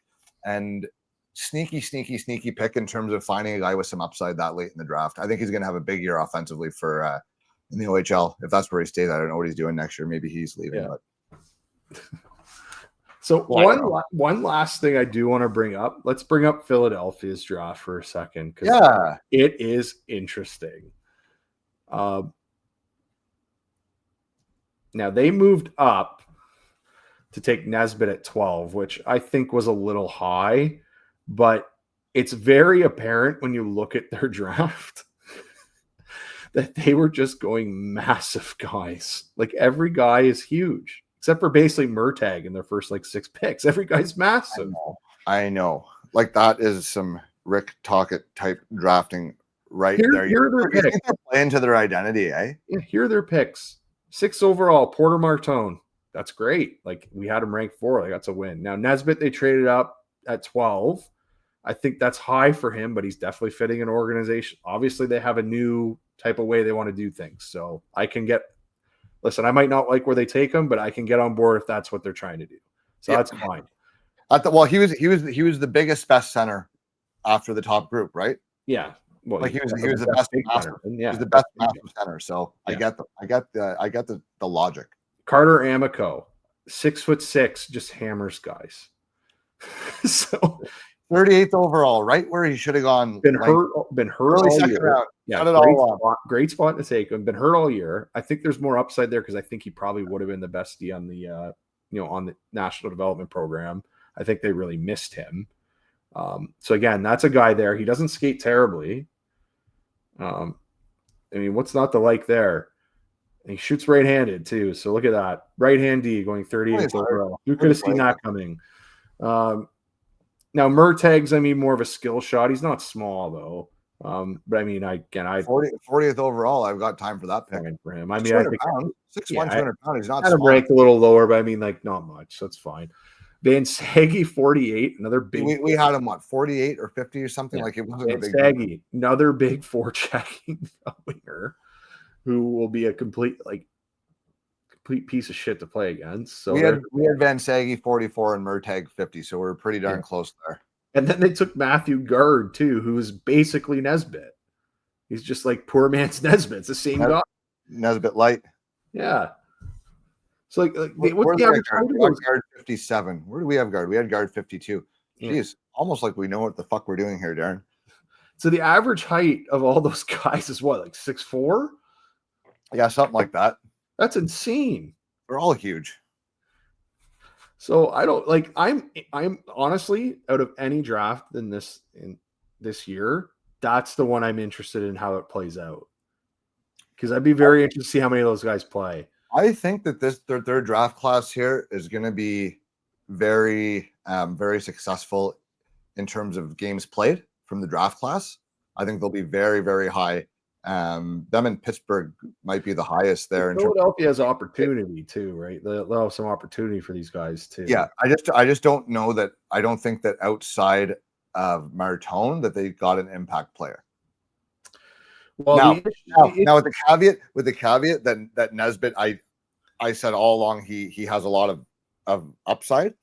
and sneaky pick in terms of finding a guy with some upside that late in the draft. I think he's going to have a big year offensively for in the OHL if that's where he stays. I don't know what he's doing next year. Maybe he's leaving, but. So one last thing I do want to bring up. Let's bring up Philadelphia's draft for a second, because it is interesting. Now they moved up to take Nesbitt at 12, which I think was a little high, but it's very apparent when you look at their draft that they were just going massive guys. Like every guy is huge. Except for basically Murtagh in their first like 6 picks. Every guy's massive. I know. Like that is some Rick Tocchet type drafting right there. Here are their picks. They're playing to their identity, eh? Yeah, here are their picks. 6 overall, Porter Martone. That's great. Like we had him ranked 4. Like that's a win. Now Nesbitt, they traded up at 12. I think that's high for him, but he's definitely fitting an organization. Obviously, they have a new type of way they want to do things. So I can get. Listen, I might not like where they take him, but I can get on board if that's what they're trying to do. So that's fine. He was the biggest best center after the top group, right? Yeah. Well, like he was the best massive. Yeah, he was the best massive center. So yeah. I get the logic. Carter Amico, 6'6", just hammers guys. So 38th overall, right where he should have gone. Been hurt all year. Round. Yeah, great spot to take him. Been hurt all year. I think there's more upside there because I think he probably would have been the bestie on the on the national development program. I think they really missed him. So again, that's a guy there. He doesn't skate terribly. I mean, what's not to like there? And he shoots right-handed too. So look at that. Right-hand D going 38th overall. You could have seen that coming. Now Murtagh's, I mean, more of a skill shot. He's not small though. But I mean, 40th overall. I've got time for that pick for him. I mean, I think 6'1", 200 pounds. He's not. Had him ranked a little lower, but I mean, like not much. So that's fine. Van Saggy, 48, another big. We had him 48 or 50 or something, like it wasn't a big. Saggy, another big forechecking winger, who will be a complete piece of shit to play against. So we had Van Saggy 44 and Murtagh 50, so we're pretty darn close there. And then they took Matthew Gard too, who is basically Nesbitt. He's just like poor man's Nesbitt. It's the same guy. Nesbitt light. Yeah. So what's the average height? Guard 57. Where do we have Guard? We had Guard 52. Jeez, almost like we know what the fuck we're doing here, Darren. So the average height of all those guys is what, like 6'4"? Yeah, something like that. That's insane. They're all huge. So I don't like. I'm honestly, out of any draft in this year, that's the one I'm interested in how it plays out. Because I'd be very interested to see how many of those guys play. I think that their draft class here is going to be very, very successful in terms of games played from the draft class. I think they'll be very, very high. Them in Pittsburgh might be the highest there. Philadelphia has opportunity too, right? They'll have some opportunity for these guys too. Yeah, I just don't know that. I don't think that outside of Martone that they got an impact player. Well, now with the caveat that Nesbitt, I said all along he has a lot of upside.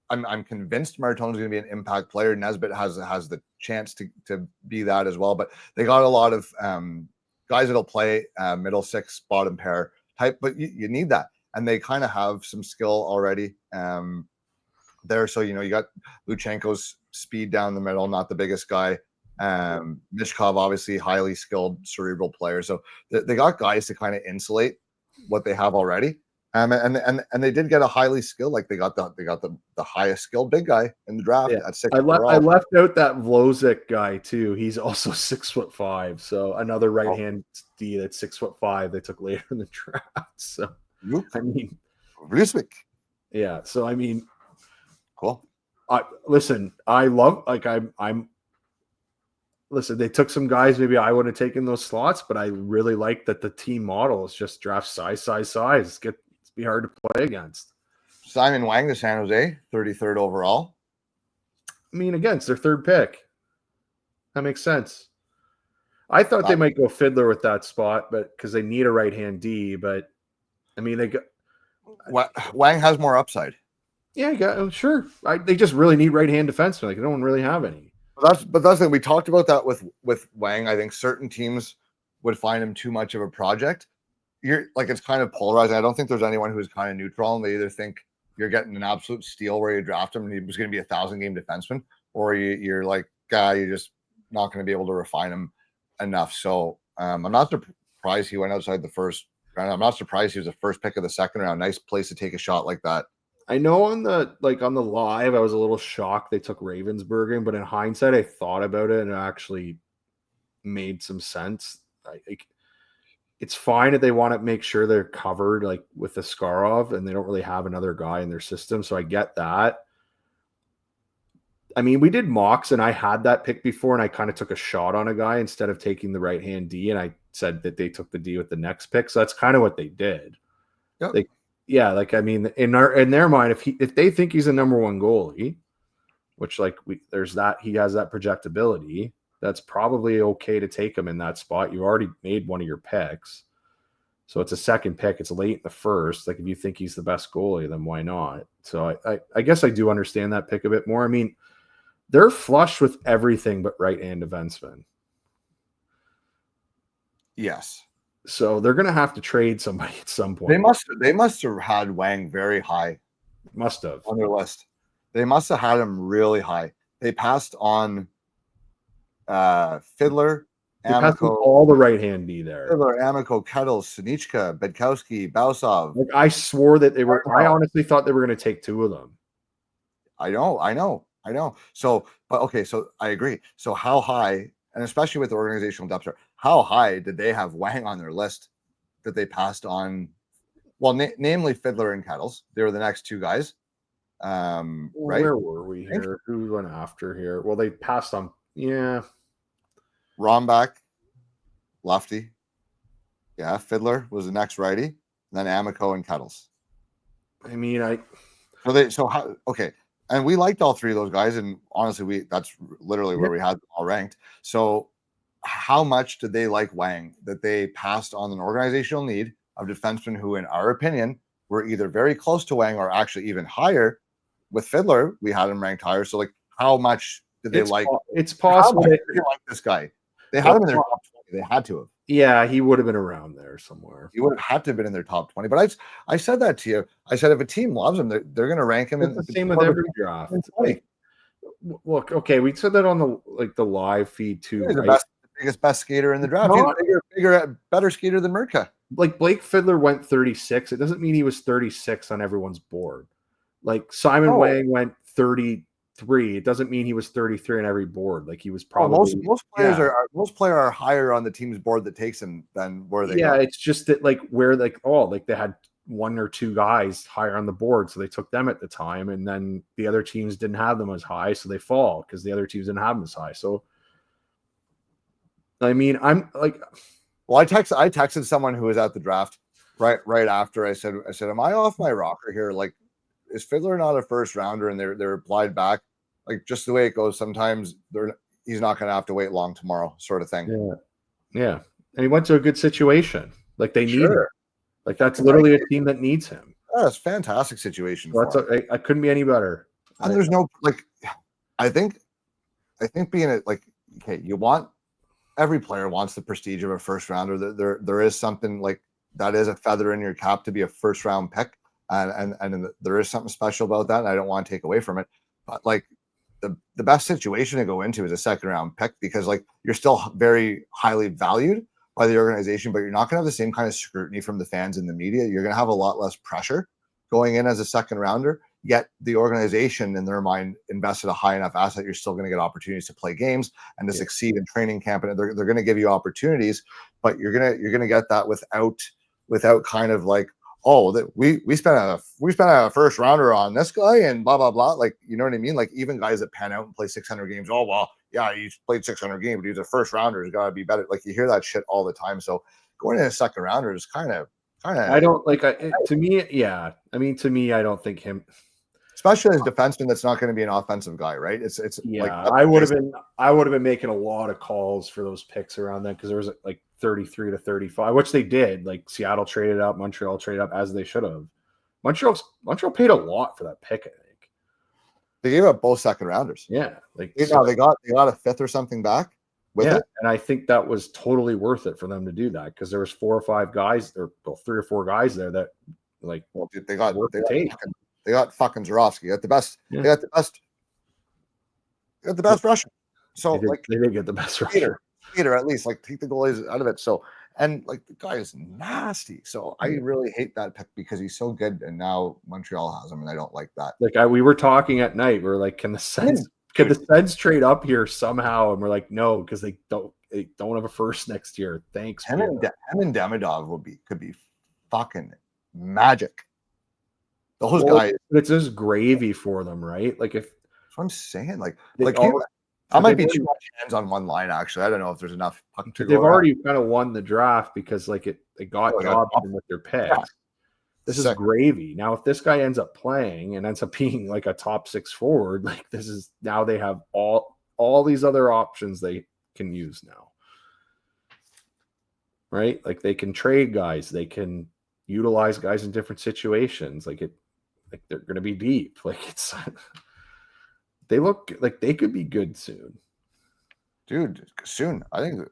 I'm convinced Martone's going to be an impact player. Nesbitt has the chance to be that as well. But they got a lot of guys that'll play middle six, bottom pair type. But you need that, and they kind of have some skill already there. So you got Luchenko's speed down the middle, not the biggest guy. Mishkov, obviously highly skilled cerebral player. So they got guys to kind of insulate what they have already. And they did get a highly skilled, like they got the highest skilled big guy in the draft at 6. I left out that Vlozic guy too. He's also 6'5", so another right hand D that's 6'5" they took later in the draft. So I mean, Vlozic. Yeah. So I mean, cool. Listen, I love Listen, they took some guys maybe I would have taken those slots, but I really like that the team model is just draft size. It's be hard to play against. Simon Wang to San Jose, 33rd overall. I mean, again, it's their third pick. That makes sense. I thought they might go Fiddler with that spot, but because they need a right-hand D. But I mean, they got Wang has more upside. Yeah, sure. They just really need right-hand defensemen. Like, they don't really have any. But that's the thing. We talked about that with Wang. I think certain teams would find him too much of a project. You're like, it's kind of polarizing. I don't think there's anyone who's kind of neutral, and they either think you're getting an absolute steal where you draft him and he was going to be a 1,000-game defenseman, or you're like, you're just not going to be able to refine him enough. So I'm not surprised he went outside the first round. I'm not surprised he was the first pick of the second round. Nice place to take a shot like that. I know on the live, I was a little shocked they took Ravensburger, but in hindsight, I thought about it and it actually made some sense. It's fine if they want to make sure they're covered, like with the Skarov, and they don't really have another guy in their system. So I get that. I mean, we did mocks, and I had that pick before, and I kind of took a shot on a guy instead of taking the right-hand D, and I said that they took the D with the next pick. So that's kind of what they did. Yep. I mean, in their mind, if they think he's a number one goalie, which there's that, he has that projectability, that's probably okay to take him in that spot. You already made one of your picks, so it's a second pick. It's late in the first. Like, if you think he's the best goalie, then why not? So I guess I do understand that pick a bit more. I mean, they're flush with everything but right-hand defensemen. Yes. So they're going to have to trade somebody at some point. They must have had Wang very high. Must have on their list. They must have had him really high. They passed on Fiddler, Amico, all the right-hand D there. Fiddler, Amico, Kettles, Sinichka, Bedkowski, Bausov. Like, I swore that they were. I honestly thought they were going to take two of them. I know. So, but okay, so I agree. So how high, and especially with the organizational depth chart, how high did they have Wang on their list that they passed on? Well, namely Fiddler and Kettles. They were the next two guys. Right? Where were we here? Who we went after here? Well, they passed on. Yeah. Rombach, lefty. Yeah, Fiddler was the next righty. And then Amico and Kettles. I mean, okay. And we liked all three of those guys, and honestly, that's literally where we had them all ranked. So how much did they like Wang that they passed on an organizational need of defensemen who, in our opinion, were either very close to Wang or actually even higher? With Fiddler, we had him ranked higher. So, like, how much did they like? It's possible they like this guy. They had him in their top 20. They had to have. Yeah, he would have been around there somewhere. He would have had to have been in their top 20. But I said that to you. I said if a team loves him, they're going to rank him. It's the same with every draft. Look, okay, we said that on the live feed too. He's the biggest, best skater in the draft. He's better skater than Murka. Like, Blake Fiddler went 36. It doesn't mean he was 36 on everyone's board. Like, Simon Wang went 33. It doesn't mean he was 33 on every board. Like, he was probably most players are higher on the team's board that takes him than where they go. It's just that they had one or two guys higher on the board, so they took them at the time, and then the other teams didn't have them as high, so they fall because the other teams didn't have them as high. So I mean, I'm like, well, I texted someone who was at the draft right after. I said, am I off my rocker here? Like, is Fiddler not a first rounder? And they replied back, like, just the way it goes, sometimes he's not going to have to wait long tomorrow, sort of thing. Yeah. And he went to a good situation. Like, they need him. Like, that's literally a team that needs him. That's a fantastic situation. So I couldn't be any better. And there's no, like, I think being okay, every player wants the prestige of a first rounder. There is something like that is a feather in your cap to be a first round pick. And there is something special about that, and I don't want to take away from it. But, like, the best situation to go into is a second round pick, because, like, you're still very highly valued by the organization, but you're not going to have the same kind of scrutiny from the fans and the media. You're going to have a lot less pressure going in as a second rounder. Yet the organization, in their mind, invested a high enough asset. You're still going to get opportunities to play games and to succeed in training camp, and they're going to give you opportunities. But you're gonna get that without kind of like, oh, that we spent a first rounder on this guy and blah blah blah. Like, you know what I mean? Like, even guys that pan out and play 600 games. Oh well, yeah, he's played 600 games, but he's a first rounder. He's got to be better. Like, you hear that shit all the time. So going in a second rounder is kind of. I don't like. To me, I don't think him. especially as a defenseman that's not going to be an offensive guy, right? It's like I would have been making a lot of calls for those picks around then because there was like 33 to 35, which they did. Like Seattle traded up, Montreal traded up as they should have. Montreal paid a lot for that pick, I think. They gave up both second rounders. Yeah, like they got a fifth or something back with it, and I think that was totally worth it for them to do that because there was 4 or 5 guys, or 3 or 4 guys there that like they got fucking Zorowski. They got the best. Yeah. They got the best Russian. So they did get the best Russian. Peter, at least, like, take the goalies out of it. So, and like, the guy is nasty. So I really hate that pick because he's so good, and now Montreal has him, and I don't like that. Like we were talking at night, we we're like, can the Sens trade up here somehow? And we're like, no, because they don't have a first next year. Thanks. Him and Demidov could be fucking magic. Those guys, it's just gravy for them, right? Like if that's what I'm saying, I might be too much hands on one line. Actually, I don't know if there's enough. They've already kind of won the draft because like they got jobs with their picks. Yeah. This is gravy. Now, if this guy ends up playing and ends up being like a top 6 forward, like this is now they have all these other options they can use now, right? Like they can trade guys, they can utilize guys in different situations. Like they're going to be deep. Like it's. They look like they could be good soon, dude. Soon, I think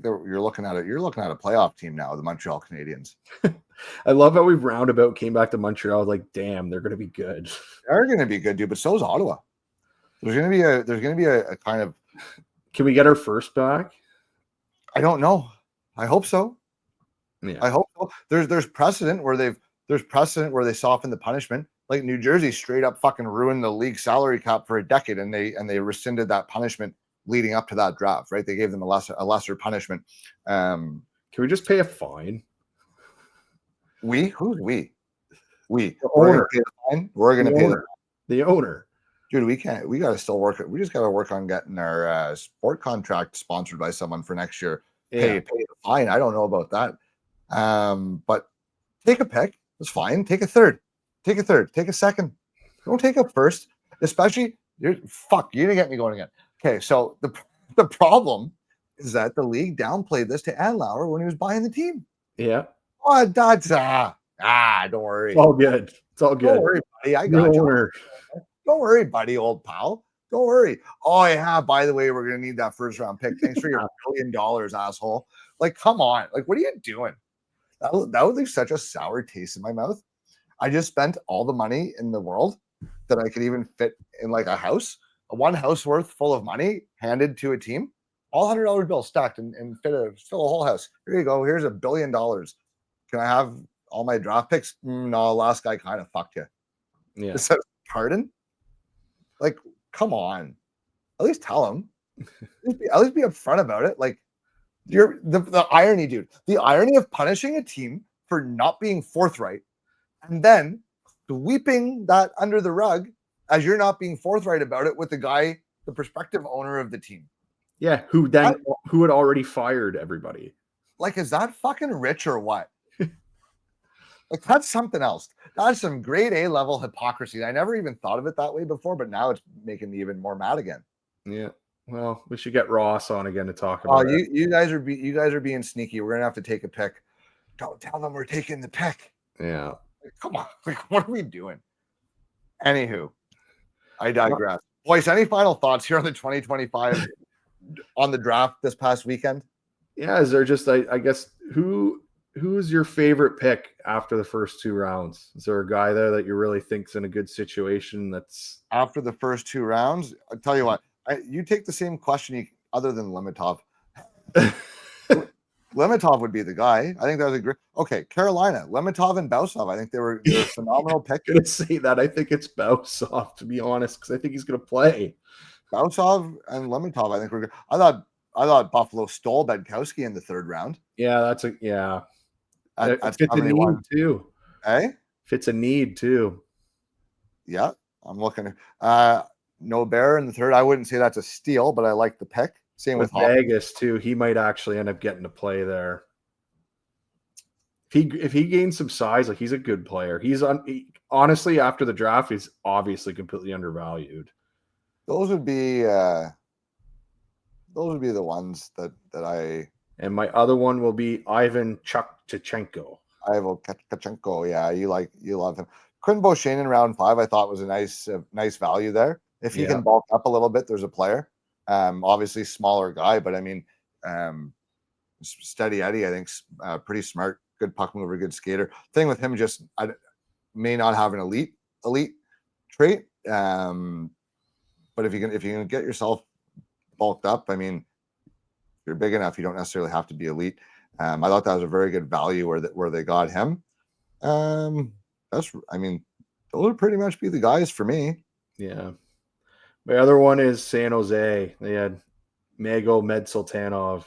you're looking at it. You're looking at a playoff team now, the Montreal Canadiens. I love how we've roundabout came back to Montreal. Like, damn, they're going to be good. They're going to be good, dude. But so is Ottawa. There's going to be a kind of. Can we get our first back? I don't know. I hope so. Yeah, I hope so. There's precedent where they soften the punishment. Like New Jersey straight up fucking ruined the league salary cap for a decade, and they rescinded that punishment leading up to that draft, right? They gave them a lesser punishment. Can we just pay a fine? Who's we? The owner. We're gonna pay the owner. Dude, we can't. We gotta still work. We just gotta work on getting our sport contract sponsored by someone for next year. Yeah. Pay a fine. I don't know about that. But take a pick. It's fine. Take a third. Take a second. Don't take a first, especially you didn't get me going again. Okay, so the problem is that the league downplayed this to Andlauer when he was buying the team. Yeah. Oh, that's don't worry. It's all good. Don't worry, buddy. I got you. Don't worry, buddy, old pal. Don't worry. Oh yeah, by the way, we're gonna need that first round pick. Thanks for your $1 billion, asshole. Like, come on. Like, what are you doing? That would leave such a sour taste in my mouth. I just spent all the money in the world that I could even fit in like a house, one house worth full of money handed to a team, all $100 bills stacked and fill a whole house. Here you go. Here's $1 billion. Can I have all my draft picks? No, last guy kind of fucked you. Yeah. So, pardon? Like, come on. At least tell him. At least be upfront about it. Like, the irony, dude. The irony of punishing a team for not being forthright and then sweeping that under the rug as you're not being forthright about it with the prospective owner of the team. Yeah, who had already fired everybody. Like, is that fucking rich or what? Like, that's something else. That's some grade A level hypocrisy. I never even thought of it that way before, but now it's making me even more mad again. Yeah. Well, we should get Ross on again to talk about it. You guys are being sneaky. We're gonna have to take a pick. Don't tell them we're taking the pick. Yeah. Like, come on. Like, what are we doing? Anywho, I digress. Boyce, any final thoughts here on the 2025 on the draft this past weekend? Yeah, is there just I guess who's your favorite pick after the first 2 rounds? Is there a guy there that you really think's in a good situation that's after the first 2 rounds? I'll tell you what, you take the same question other than Limitov. Limitov would be the guy. I think that was a great. Okay, Carolina, Limitov and Bausov. I think they were a phenomenal pick. I'm gonna say that. I think it's Bausov, to be honest, because I think he's gonna play. Bausov and Limitov. I think we're good. I thought Buffalo stole Bedkowski in the 3rd round. Yeah, that's fits a need too. Hey, fits a need too. Yeah, I'm looking. No Bear in the 3rd. I wouldn't say that's a steal, but I like the pick. Same with Vegas too. He might actually end up getting to play there. if he gains some size, like he's a good player. Honestly, after the draft, he's obviously completely undervalued. Those would be the ones that I. And my other one will be Ivan Chukhtachenko. Ivan Kachenko, yeah, you love him. Quinn Beauchene in round 5, I thought was a nice value there. If he can bulk up a little bit, there's a player. Obviously smaller guy, but I mean, Steady Eddie, I think, pretty smart, good puck mover, good skater. Thing with him, just may not have an elite trait, but if you can get yourself bulked up, I mean, if you're big enough, you don't necessarily have to be elite. I thought that was a very good value where they got him. Those would pretty much be the guys for me. Yeah. My other one is San Jose. They had Mago Medsultanov.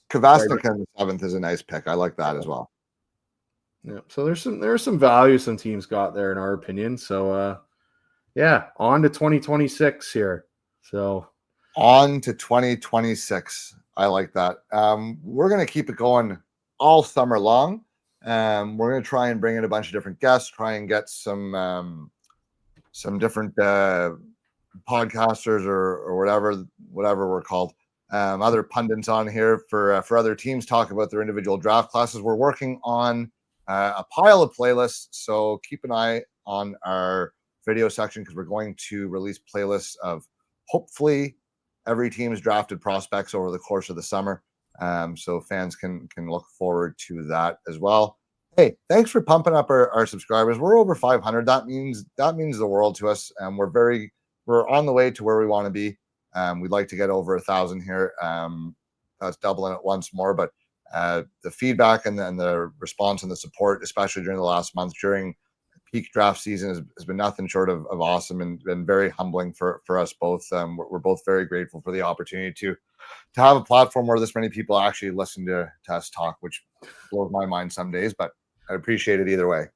Kvasnik in the 7th is a nice pick. I like that as well. Yeah. So there's some value some teams got there in our opinion. So on to 2026 here. So on to 2026. I like that. We're going to keep it going all summer long. We're going to try and bring in a bunch of different guests, try and get some different podcasters or whatever we're called, other pundits on here for other teams, talk about their individual draft classes. We're working on a pile of playlists, so keep an eye on our video section because we're going to release playlists of hopefully every team's drafted prospects over the course of the summer. So fans can look forward to that as well. Hey, thanks for pumping up our subscribers. We're over 500. That means the world to us. And we're on the way to where we want to be. We'd like to get over 1,000 here. That's doubling it once more. But the feedback and the response and the support, especially during the last month during peak draft season, has been nothing short of awesome and been very humbling for us both. We're both very grateful for the opportunity to have a platform where this many people actually listen to us talk, which blows my mind some days, but I appreciate it either way.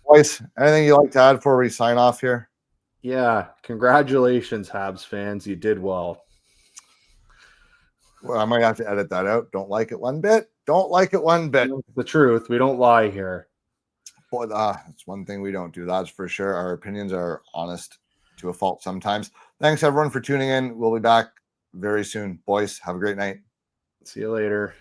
Boyce, anything you'd like to add before we sign off here? Yeah, congratulations, Habs fans. You did well. Well, I might have to edit that out. Don't like it one bit. The truth. We don't lie here. Boy, that's one thing we don't do. That's for sure. Our opinions are honest to a fault sometimes. Thanks, everyone, for tuning in. We'll be back very soon. Boyce, have a great night. See you later.